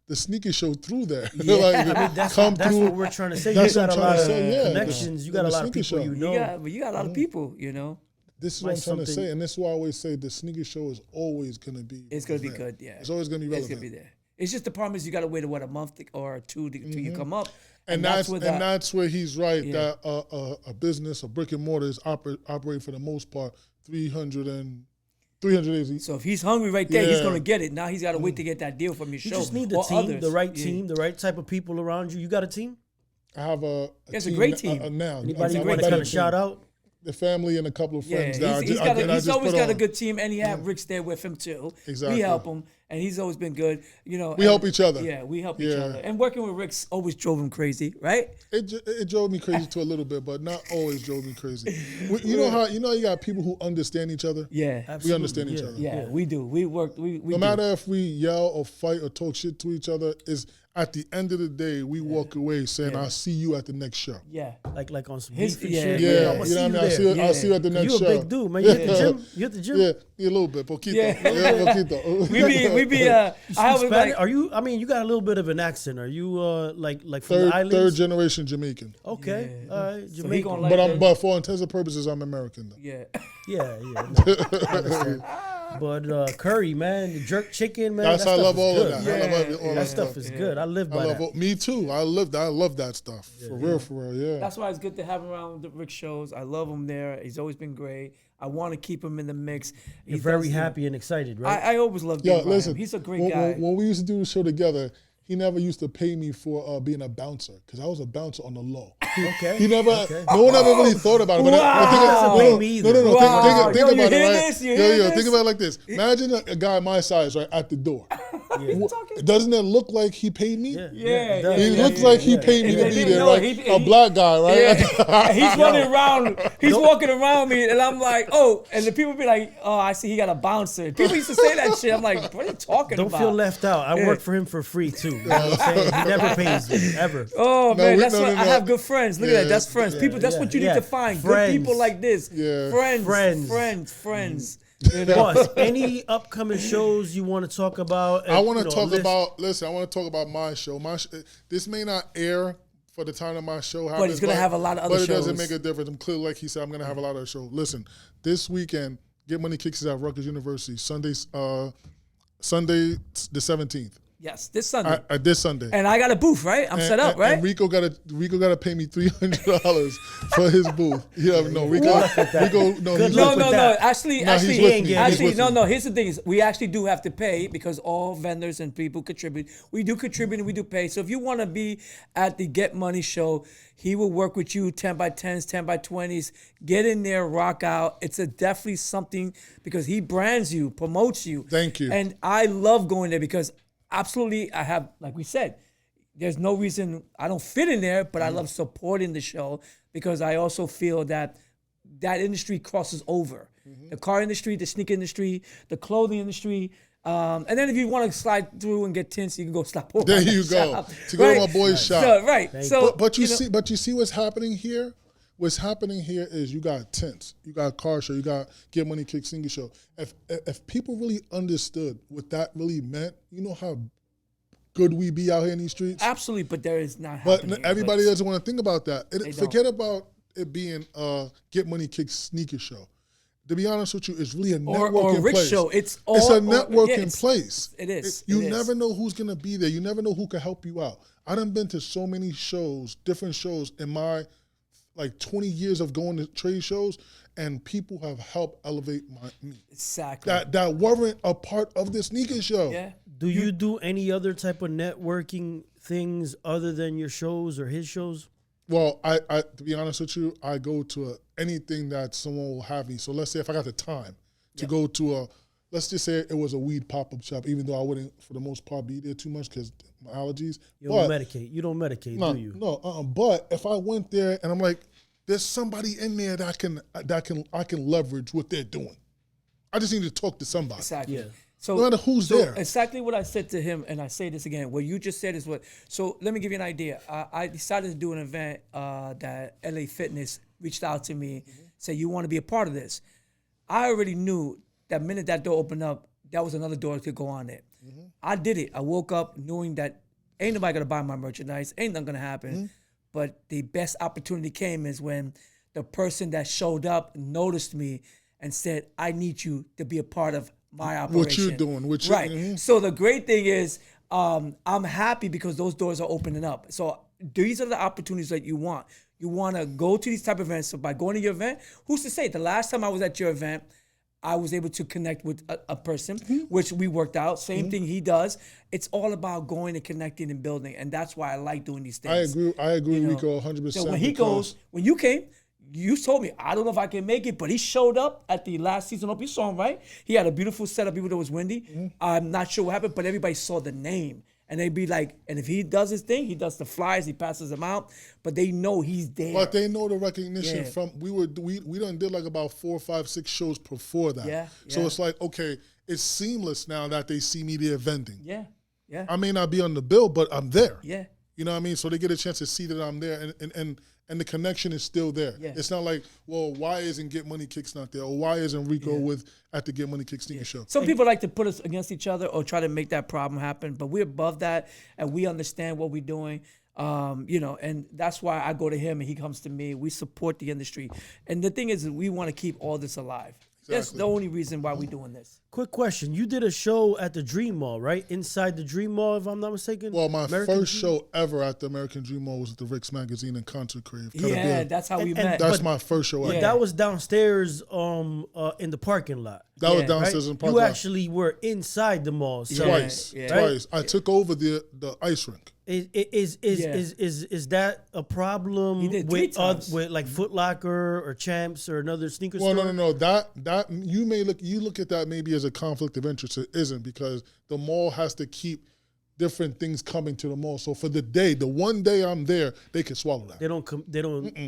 the sneaker show through there. Yeah. Like, I mean, that's come what through. we're trying to say. You That's got what a I'm lot trying of to say, yeah. connections. You got a The lot of sneaker people show. you know. you got a lot of people. You know, This is Might what I'm trying to something- say, and this is why I always say the sneaker show is always going to be. it's gonna be relevant. good. Yeah, It's always going to be it's relevant. gonna be there. It's just the problem is you got to wait a month or two till you come up, And that's where he's right Yeah. that a business, a brick and mortar is operate for the most part 300 days. So if he's hungry right there, he's Yeah. gonna get it. Now he's got to wait to get that deal from your You show. just need the or team, others. the right Yeah. team, the right type of people around you. You got a team? I have a It's a team great team. now. Anybody I'm you want to better kind of team. shout out? The family and a couple of Yeah, friends. that I he's just- got I just always put got a on. good team, and he had Rix there with him too. Exactly. We help him, and he's always been good. You know, We help each other. Yeah, we help each Yeah. other. And working with Rix always drove him crazy, right? It drove me crazy to a little bit, but not always drove me crazy. You know how you got people who understand each other. Yeah, We understand each yeah. other. yeah, we do. We work. We No matter if we yell or fight or talk shit to each other, is at the end of the day we walk away saying, "I'll see you at the next show." Yeah, Like on some His- beef and yeah, shit? Yeah, Yeah, you I'ma know what I mean. there. I'll see you at the next You show. a big dude, man. You hit the gym? You hit the gym? Yeah, a little bit, poquito. Yeah. Poquito. we be. I Speak always Spanish? like. Are you? I mean, you got a little bit of an accent. Are you like from the islands? third generation Jamaican. Okay, all right, So he Jamaican. gonna like But for intents and purposes, I'm American though. Yeah, Yeah, no, I understand. But curry, man, the jerk chicken, man. That's that I stuff love is all good. of that. I love all That that stuff stuff. is good. I live by that. Me too. I love that stuff. For real, yeah. that's why it's good to have him around the Rick shows. I love him there. He's always been great. I want to keep him in the mix. You're very happy and excited, right? I always loved Yo, being around listen. him. He's a great when, guy. When we used to do the show together, he never used to pay me for being a bouncer because I was a bouncer on the low. Okay. He never. Okay. No one ever really thought about it. But Wow. Doesn't pay me either. No. Wow. Think Yo, you about it, hear right? this? You hear Yo, this? think about it like this. Imagine a guy my size, right, at the door. Doesn't it look like he paid me? Yeah. It looks like he paid me to be there, right? A black guy, right? Yeah. He's running around. He's walking around me, and I'm like, oh. And the people be like, oh, I see he got a bouncer. People used to say that shit. I'm like, what are you talking about? Don't feel left out. I work for him for free too. You know what I'm saying? He never pays me ever. Oh man, that's what I have good friends. Look at that. That's friends. People. That's what you need to find. Friends. Good people like this. Yeah. Friends. You know? Boss, any upcoming shows you want to talk about? I want to talk about. Listen, I want to talk about my show. This may not air for the time of my show happens, but it's gonna have a lot of other shows. But it doesn't make a difference. I'm clearly, like he said, I'm gonna have a lot of shows. Listen, this weekend, Get Money Kicks is at Rutgers University. Sunday the 17th. Yes, this Sunday. This Sunday. And I got a booth, right? I'm set up, right? And Rico got to pay me $300 for his booth. Yeah, no, Rico. No. Actually, no. Here's the thing: is we actually do have to pay because all vendors and people contribute. We do contribute and we do pay. So if you want to be at the Get Money show, he will work with you 10 by 10s, 10 by 20s. Get in there, rock out. It's definitely something because he brands you, promotes you. Thank you. And I love going there because. Absolutely, I have, like we said, there's no reason I don't fit in there, but I love supporting the show because I also feel that industry crosses over. The car industry, the sneaker industry, the clothing industry. And then if you want to slide through and get tints, you can go slap over. There you go. To go to my boy's shop. But you see what's happening here? What's happening here is you got tints, you got car show, you got Get Money Kicks Single Show. If people really understood what that really meant, you know how good we be out here in these streets? Absolutely, but there is not happening. But everybody doesn't want to think about that. Forget about it being a Get Money Kicks sneaker show. To be honest with you, it's really a networking Rix place. Show. It's a networking place. It is. You never know who's going to be there. You never know who can help you out. I done been to so many shows, different shows in my 20 years of going to trade shows, and people have helped elevate me. Exactly. That weren't a part of the sneaker show. Yeah. Do you do any other type of networking things other than your shows or his shows? Well, I to be honest with you, I go to anything that someone will have me. So let's say if I got the time to go to let's just say it was a weed pop-up shop, even though I wouldn't, for the most part, be there too much because my allergies. You don't medicate, do you? No, but if I went there and I'm like, there's somebody in there that I can leverage what they're doing. I just need to talk to somebody. Exactly. Yeah. So, no matter who's there. Exactly what I said to him, and I say this again, what you just said is what. So let me give you an idea. I decided to do an event that LA Fitness reached out to me, said, you want to be a part of this. I already knew that minute that door opened up, that was another door that could go on it. I did it. I woke up knowing that ain't nobody going to buy my merchandise, ain't nothing going to happen. But the best opportunity came is when the person that showed up noticed me and said, I need you to be a part of my operation. What you're doing. Right. So the great thing is I'm happy because those doors are opening up. So these are the opportunities that you want. You want to go to these type of events. So by going to your event, who's to say? The last time I was at your event, I was able to connect with a person, which we worked out. Same thing he does. It's all about going and connecting and building. And that's why I like doing these things. I agree with Rico 100%. So when you came, you told me, I don't know if I can make it, but he showed up at the last season open. You saw him, right? He had a beautiful setup, even though it was windy. I'm not sure what happened, but everybody saw the name. And they'd be like, and if he does his thing, he does the flyers, he passes them out, but they know he's there. But they know the recognition from we done did like about 4, 5, 6 shows before that. So it's like, okay, it's seamless now that they see me there vending. Yeah. I may not be on the bill, but I'm there. Yeah. You know what I mean? So they get a chance to see that I'm there, and the connection is still there. Yeah. It's not like, well, why isn't Get Money Kicks not there? Or why isn't Rico at the Get Money Kicks sneaker show? Some people like to put us against each other or try to make that problem happen, but we're above that and we understand what we're doing. And that's why I go to him and he comes to me. We support the industry. And the thing is, we want to keep all this alive. Exactly. That's the only reason why we're doing this. Quick question. You did a show at the Dream Mall, right? Inside the Dream Mall, if I'm not mistaken? Well, my first show ever at the American Dream Mall was at the Rix Magazine and Concert Crave. That's how we met. That's my first show ever. But that was downstairs in the parking lot. That was downstairs in the parking lot. You actually were inside the mall. Twice. I took over the ice rink. Is that a problem He did 3 times. with like Foot Locker or Champs or another sneaker Well, store? no. That you look at that maybe as a conflict of interest. It isn't, because the mall has to keep different things coming to the mall. So for the one day I'm there, they can swallow that. They don't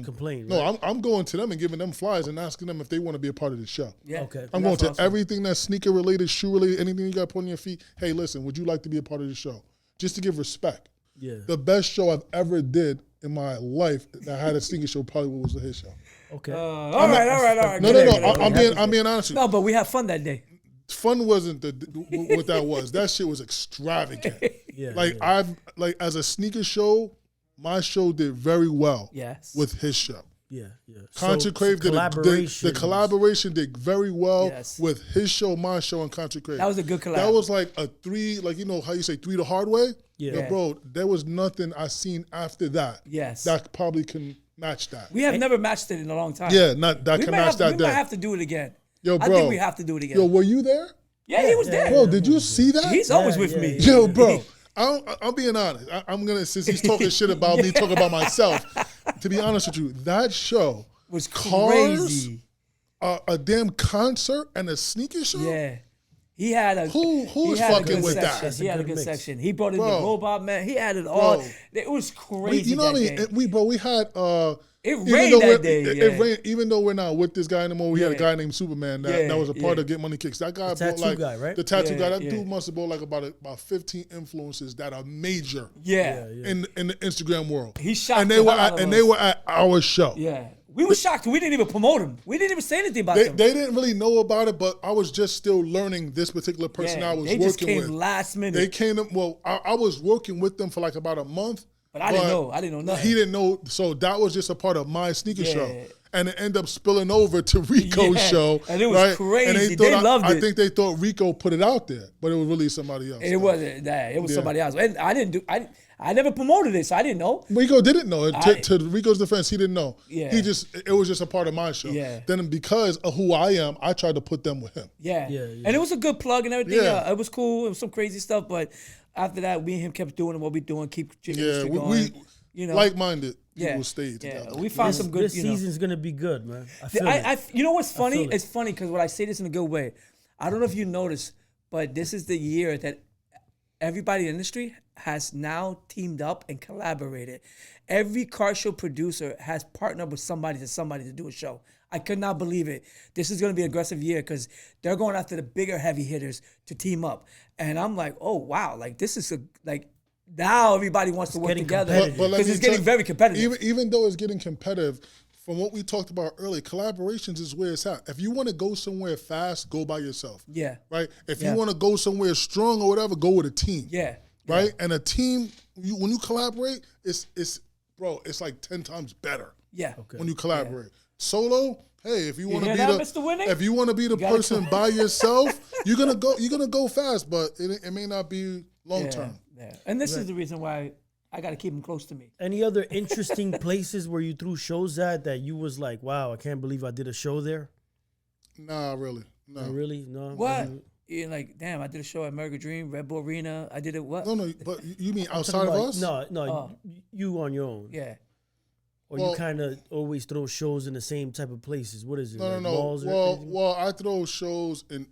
complain. No, right? I'm going to them and giving them flyers and asking them if they want to be a part of the show. Yeah. Okay. I'm going to That's awesome. everything that's sneaker related, shoe related, anything you got to put on your feet. Hey, listen, would you like to be a part of the show? Just to give respect. Yeah. The best show I've ever did in my life that had a sneaker show probably was his show. Okay. All right. No. Good day. I'm being honest with you. No, but we had fun that day. Fun wasn't what that was. That shit was extravagant. Yeah. As a sneaker show, my show did very well. Yes. With his show. Yeah. Country Crave did the collaboration did very well Yes. with his show, my show, and Country Crave. That was a good collab. That was like a 3, like, you know how you say 3 the hard way? Yeah. Yo, bro, there was nothing I seen after that. Yes. That probably can match that. We have never matched it in a long time. Yeah, not that We can might match have, that we day. might have to do it again. Yo, I bro. think we have to do it again. Yo, were you there? Yeah, he was there. Bro, did you see that? He's always Yeah, with yeah, me. yeah. Yo, bro, I'm being honest. I'm gonna, since he's talking shit about me, talking about myself. To be honest with you, that show Was Cars, crazy. a damn concert, and a sneaker show. Yeah. He had a Who he was had a fucking good with that? section. That's a He had a good good mix. section. He brought in the Bro. robot man. He had it all. Bro. It was crazy. You know what I that mean? day. We had. It even rained though that we're- day. It Yeah. rained, even though we're not with this guy anymore. We had a Yeah. guy named Superman that was a part Yeah. of Get Money Kicks. That guy The brought tattoo like guy, right? the tattoo Yeah, guy. That yeah. dude must have brought like about 15 influences that are major Yeah. in the Instagram world. He shocked and they the were hell out of and us. they were at our show. Yeah. We were shocked. We didn't even promote him. We didn't even say anything about They them. didn't really know about it, but I was just still learning this particular person I was they working just came with. last minute. They came in, well, I was working with them for like about a month. But I didn't know. I didn't know nothing. He didn't know. So that was just a part of my sneaker Yeah. show. And it ended up spilling over to Rico's Yeah. show. And it was right? crazy. And They thought loved I it. think they thought Rico put it out there, but it was really somebody else. It wasn't that. It was Yeah. somebody else. And I didn't do. I never promoted it, so I didn't know. Rico didn't know. To Rico's defense, he didn't know. Yeah. It was just a part of my show. Yeah. Then because of who I am, I tried to put them with him. Yeah. Yeah. And it was a good plug and everything. Yeah. It was cool. It was some crazy stuff, but after that, me and him kept doing what we doing, keep the Yeah, industry going. we you know, like-minded yeah, people stay together. yeah. We found some good. This You know, season's gonna be good, man. I feel it. you know what's funny? feel it. It's funny because when I say this in a good way, I don't know if you noticed, but this is the year that everybody in the industry has now teamed up and collaborated. Every car show producer has partnered with somebody to do a show. I could not believe it. This is going to be an aggressive year because they're going after the bigger heavy hitters to team up. And I'm like, oh, wow. Like, this is now everybody wants to work getting together competitive. But let because me it's getting tell- very competitive. Even though it's getting competitive, from what we talked about earlier, collaborations is where it's at. If you want to go somewhere fast, go by yourself. Yeah. Right? If Yeah. you want to go somewhere strong or whatever, go with a team. Yeah. Right? And a team, when you collaborate, it's like 10 times better Yeah. when you collaborate. Solo, hey, if you want to hear be that, Mr. Winning? if you want to be the gotta person try. by yourself, you're gonna go fast, but it may not be long Yeah. term. Yeah. And this is the reason why I got to keep them close to me. Any other interesting places where you threw shows at that you was like, wow, I can't believe I did a show there? Nah, really. No. Really? No. What? You're like, damn, I did a show at American Dream, Red Bull Arena. I did it, what? No, but you mean I'm outside talking of about- us? No, Oh. you on your own. Yeah. Or Well- you kind of always throw shows in the same type of places. What is it? No, like no. malls or anything? Well, I throw shows and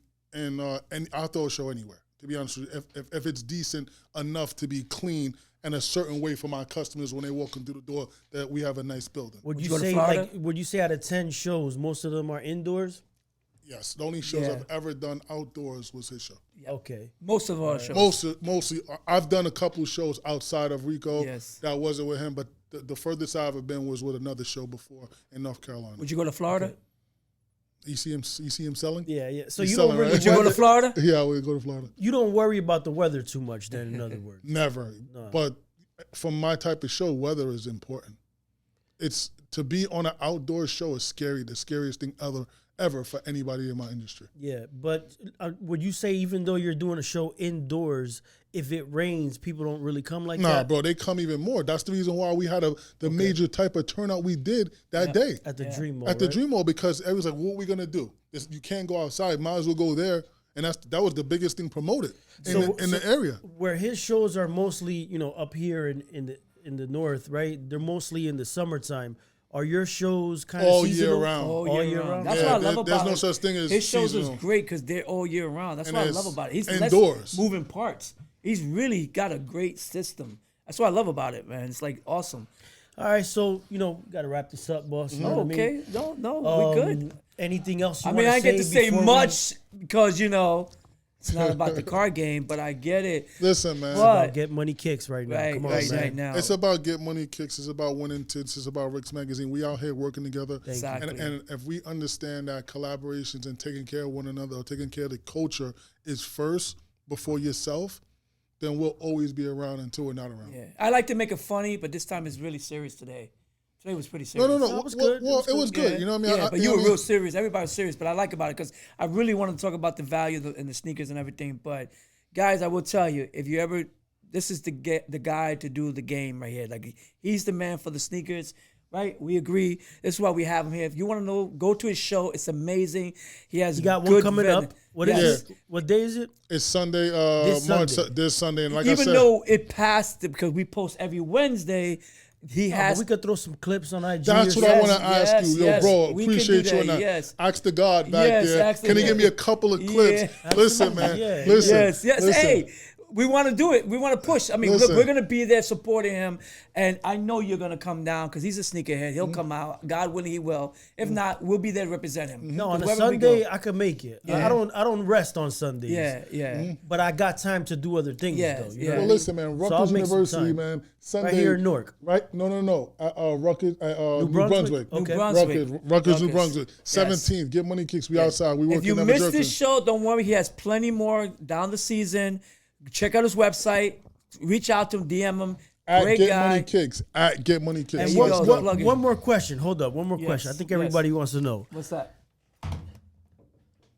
I'll throw a show anywhere. To be honest with you, if it's decent enough to be clean and a certain way for my customers when they walk in through the door that we have a nice building. Would you you go to say Florida? would you say out of 10 shows, most of them are indoors? Yes, the only shows Yeah. I've ever done outdoors was his show. Okay. Most of our shows. Mostly, I've done a couple shows outside of Rico. Yes. That wasn't with him, but the furthest I've ever been was with another show before in North Carolina. Would you go to Florida? You see him selling? Yeah. So He's you don't selling, really right? Would you go to Florida? Yeah, I would go to Florida. you don't worry about the weather too much then, in other words. Never. But for my type of show, weather is important. It's to be on an outdoor show is scary, the scariest thing ever for anybody in my industry. Yeah, but would you say even though you're doing a show indoors, if it rains, people don't really come like Nah, that? bro, they come even more. That's the reason why we had the major type of turnout we did that day At the Dream Mall, at the right? Dream Mall, because everyone's like, what are we gonna do? You can't go outside. Might as well go there and that was the biggest thing promoted in the area. Where his shows are mostly, up here in the north, right? They're mostly in the summertime. Are your shows kind of all seasonal? year round? All year round. That's what I love about it. There's no such thing as his shows seasonal. is great because they're all year round. That's what I love about it. He's indoors, less moving parts. He's really got a great system. That's what I love about it, man. It's like awesome. All right, so got to wrap this up, boss. You know what I mean? Okay, no, we good. Anything else? I mean, I get to say much because it's not about the card game, but I get it. Listen, man. It's about Get Money Kicks right now. Come on, man. Right now. It's about Get Money Kicks. It's about Winning Tints. It's about Rix Magazine. We out here working together. Exactly. And if we understand that collaborations and taking care of one another or taking care of the culture is first before yourself, then we'll always be around until we're not around. Yeah. I like to make it funny, but this time it's really serious today. Today was pretty serious. No. It was good. It was good. You know what I mean? Yeah, but you were real serious. Everybody was serious, but I like about it because I really wanted to talk about the value and the sneakers and everything. But guys, I will tell you, if you ever, this is the guy to do the game right here. Like he's the man for the sneakers, right? We agree. This is why we have him here. If you want to know, go to his show. It's amazing. He got one coming up. What is it? Yeah. What day is it? It's Sunday. This Sunday. And like Even I said, though it passed because we post every Wednesday. But we could throw some clips on IG. That's what I want to ask you. Yo, bro, we can appreciate do you on that. Yes. Ask the God back there. Can he give me a couple of clips? Yeah. Listen, man. Yeah. Listen. Yes. Listen. Hey, we want to do it. We want to push. I mean, look, we're going to be there supporting him. And I know you're going to come down because he's a sneakerhead. He'll come out. God willing, he will. If not, we'll be there to represent him. No, on a Sunday, I could make it. Yeah. I don't rest on Sundays. Yeah. But I got time to do other things, though. You know? Well, listen, man. Rutgers University, man. Sunday. Right here in Newark. Right? No. Rutgers, New Brunswick? Okay. Rutgers, New Brunswick. 17th. Get Money Kicks. We outside. We working. If you missed this show, don't worry. He has plenty more down the season. Check out his website. Reach out to him. DM him. Great Get guy. Money Kicks. At Get Money Kicks. And one more question. Hold up. One more question. I think everybody wants to know. What's that?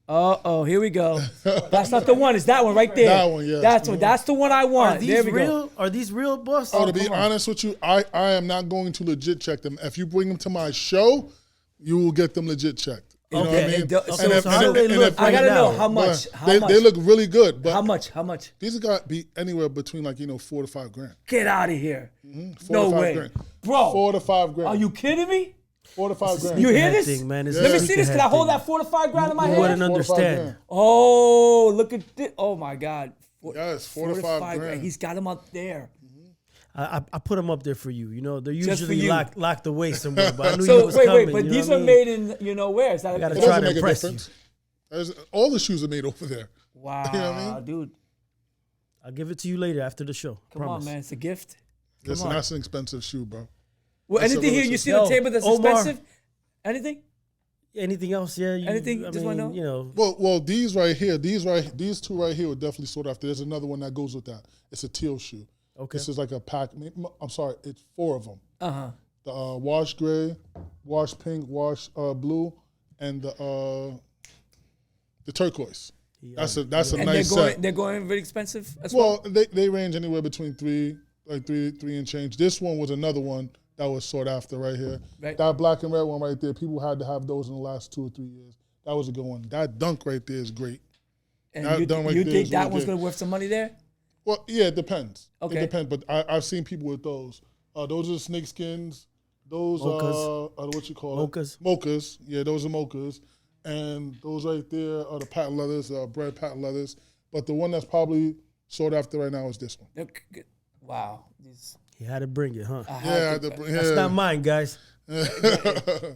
Here we go. That's not the one. It's that one right there. That one, yeah. That's the one I want. Are these real? Are these real, boss? To be honest with you, I am not going to legit check them. If you bring them to my show, you will get them legit checked. You know what I mean? So how do they look? I gotta know now? how much. They look really good. But How much? These have got to be anywhere between $4 to $5 grand. Get out of here. 4 No to 5 way. grand. Bro. 4 to 5 grand. Are you kidding me? 4 to 5 grand. You hear this? Thing, man. Let me see this. Can I hold that 4 to 5 grand in my You hand? wouldn't 4 to 5 understand. grand. Oh, look at this. Oh my God. Yes, 4 to 5 grand. He's got him up there. I put them up there for you. You know, they're Just for usually you. locked away somewhere. But I knew you So was wait, coming. but you know these what I are mean? made in where? Is that I gotta It try doesn't to make a impress you. difference. All the shoes are made over there. Wow, You know what I mean? dude. I'll give it to you later after the show. Come Promise. on, man. It's a gift. Listen, on. that's an expensive shoe, bro. Well, That's anything a here really you see on the table that's Omar. expensive? Anything? Anything else? Yeah. Anything? I Just wanna mean, know? you know. Well, these two right here were definitely sought after. There's another one that goes with that. It's a teal shoe. Okay. This is like a pack. I'm sorry, it's 4 of them. Uh-huh. The wash gray, wash pink, wash blue, and the turquoise. That's a And nice set. they're going really expensive as well. Well, they range anywhere between three and change. This one was another one that was sought after right here. Right. That black and red one right there, people had to have those in the last 2 or 3 years. That was a good one. That dunk right there is great. And that you done right think there is that really one's good. going to worth some money there? Well, yeah, it depends. Okay. It depends, but I've seen people with those. Those are snake skins. Those Mochas. are what you call Mochas. it? Mochas. Yeah, those are mochas. And those right there are the patent leathers, bread patent leathers. But the one that's probably sought after right now is this one. Wow. He had to bring it, huh? That's not mine, guys.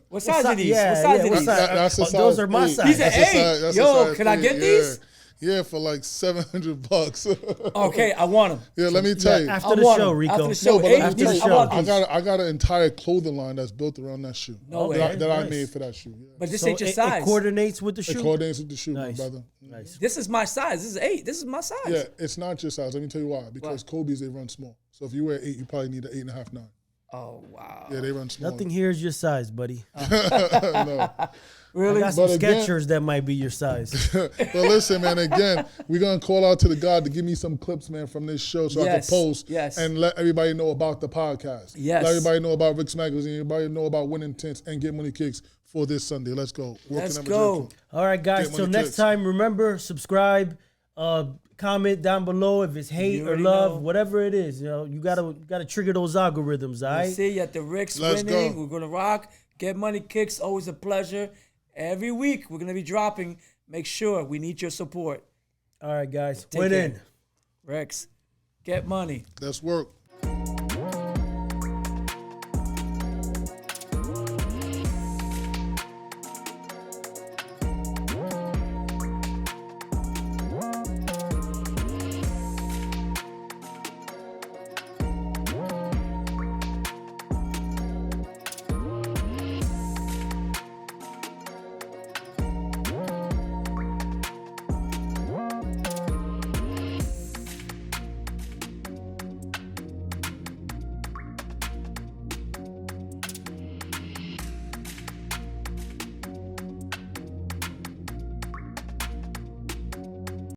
What size are these? Yeah, what size yeah, are what these? size? That's a size Those are my 8. size. These are That's a 8. size- that's a Yo, size can I 8, get yeah. these? Yeah, for like $700. Okay, I want them. Yeah, let me tell you. After the show, Rico. After the show, No, but let me tell you, I want these. I got an entire clothing line that's built around that shoe. No way. That I Nice. made for that shoe. Yeah. But this So ain't your size. It coordinates with the It shoe. coordinates with the shoe, Nice. my brother. Nice. This is my size. This is 8. This is my size. Yeah, it's not your size. Let me tell you why. Because Kobe's, they run small. So if you wear 8, you probably need an 8.5, 9. Oh, wow. Yeah, they run small. Nothing here is your size, buddy. No. Really? I got some But again- Skechers that might be your size. But listen, man, again, we're going to call out to the God to give me some clips, man, from this show so I can Yes, post yes. and let everybody know about the podcast. Yes. Let everybody know about Rix Magazine, everybody know about Winning Tints and Get Money Kicks for this Sunday. Let's go. Let's go. All right, guys. Till next time, remember, subscribe, comment down below if it's hate or love, whatever it is. You know, you gotta trigger those algorithms. All right. See you at the Rix Let's Winning. go. We're gonna rock. Get Money Kicks. Always a pleasure. Every week we're gonna be dropping. Make sure we need your support. All right, guys. Take Winning. care. Rix, get money. Let's work.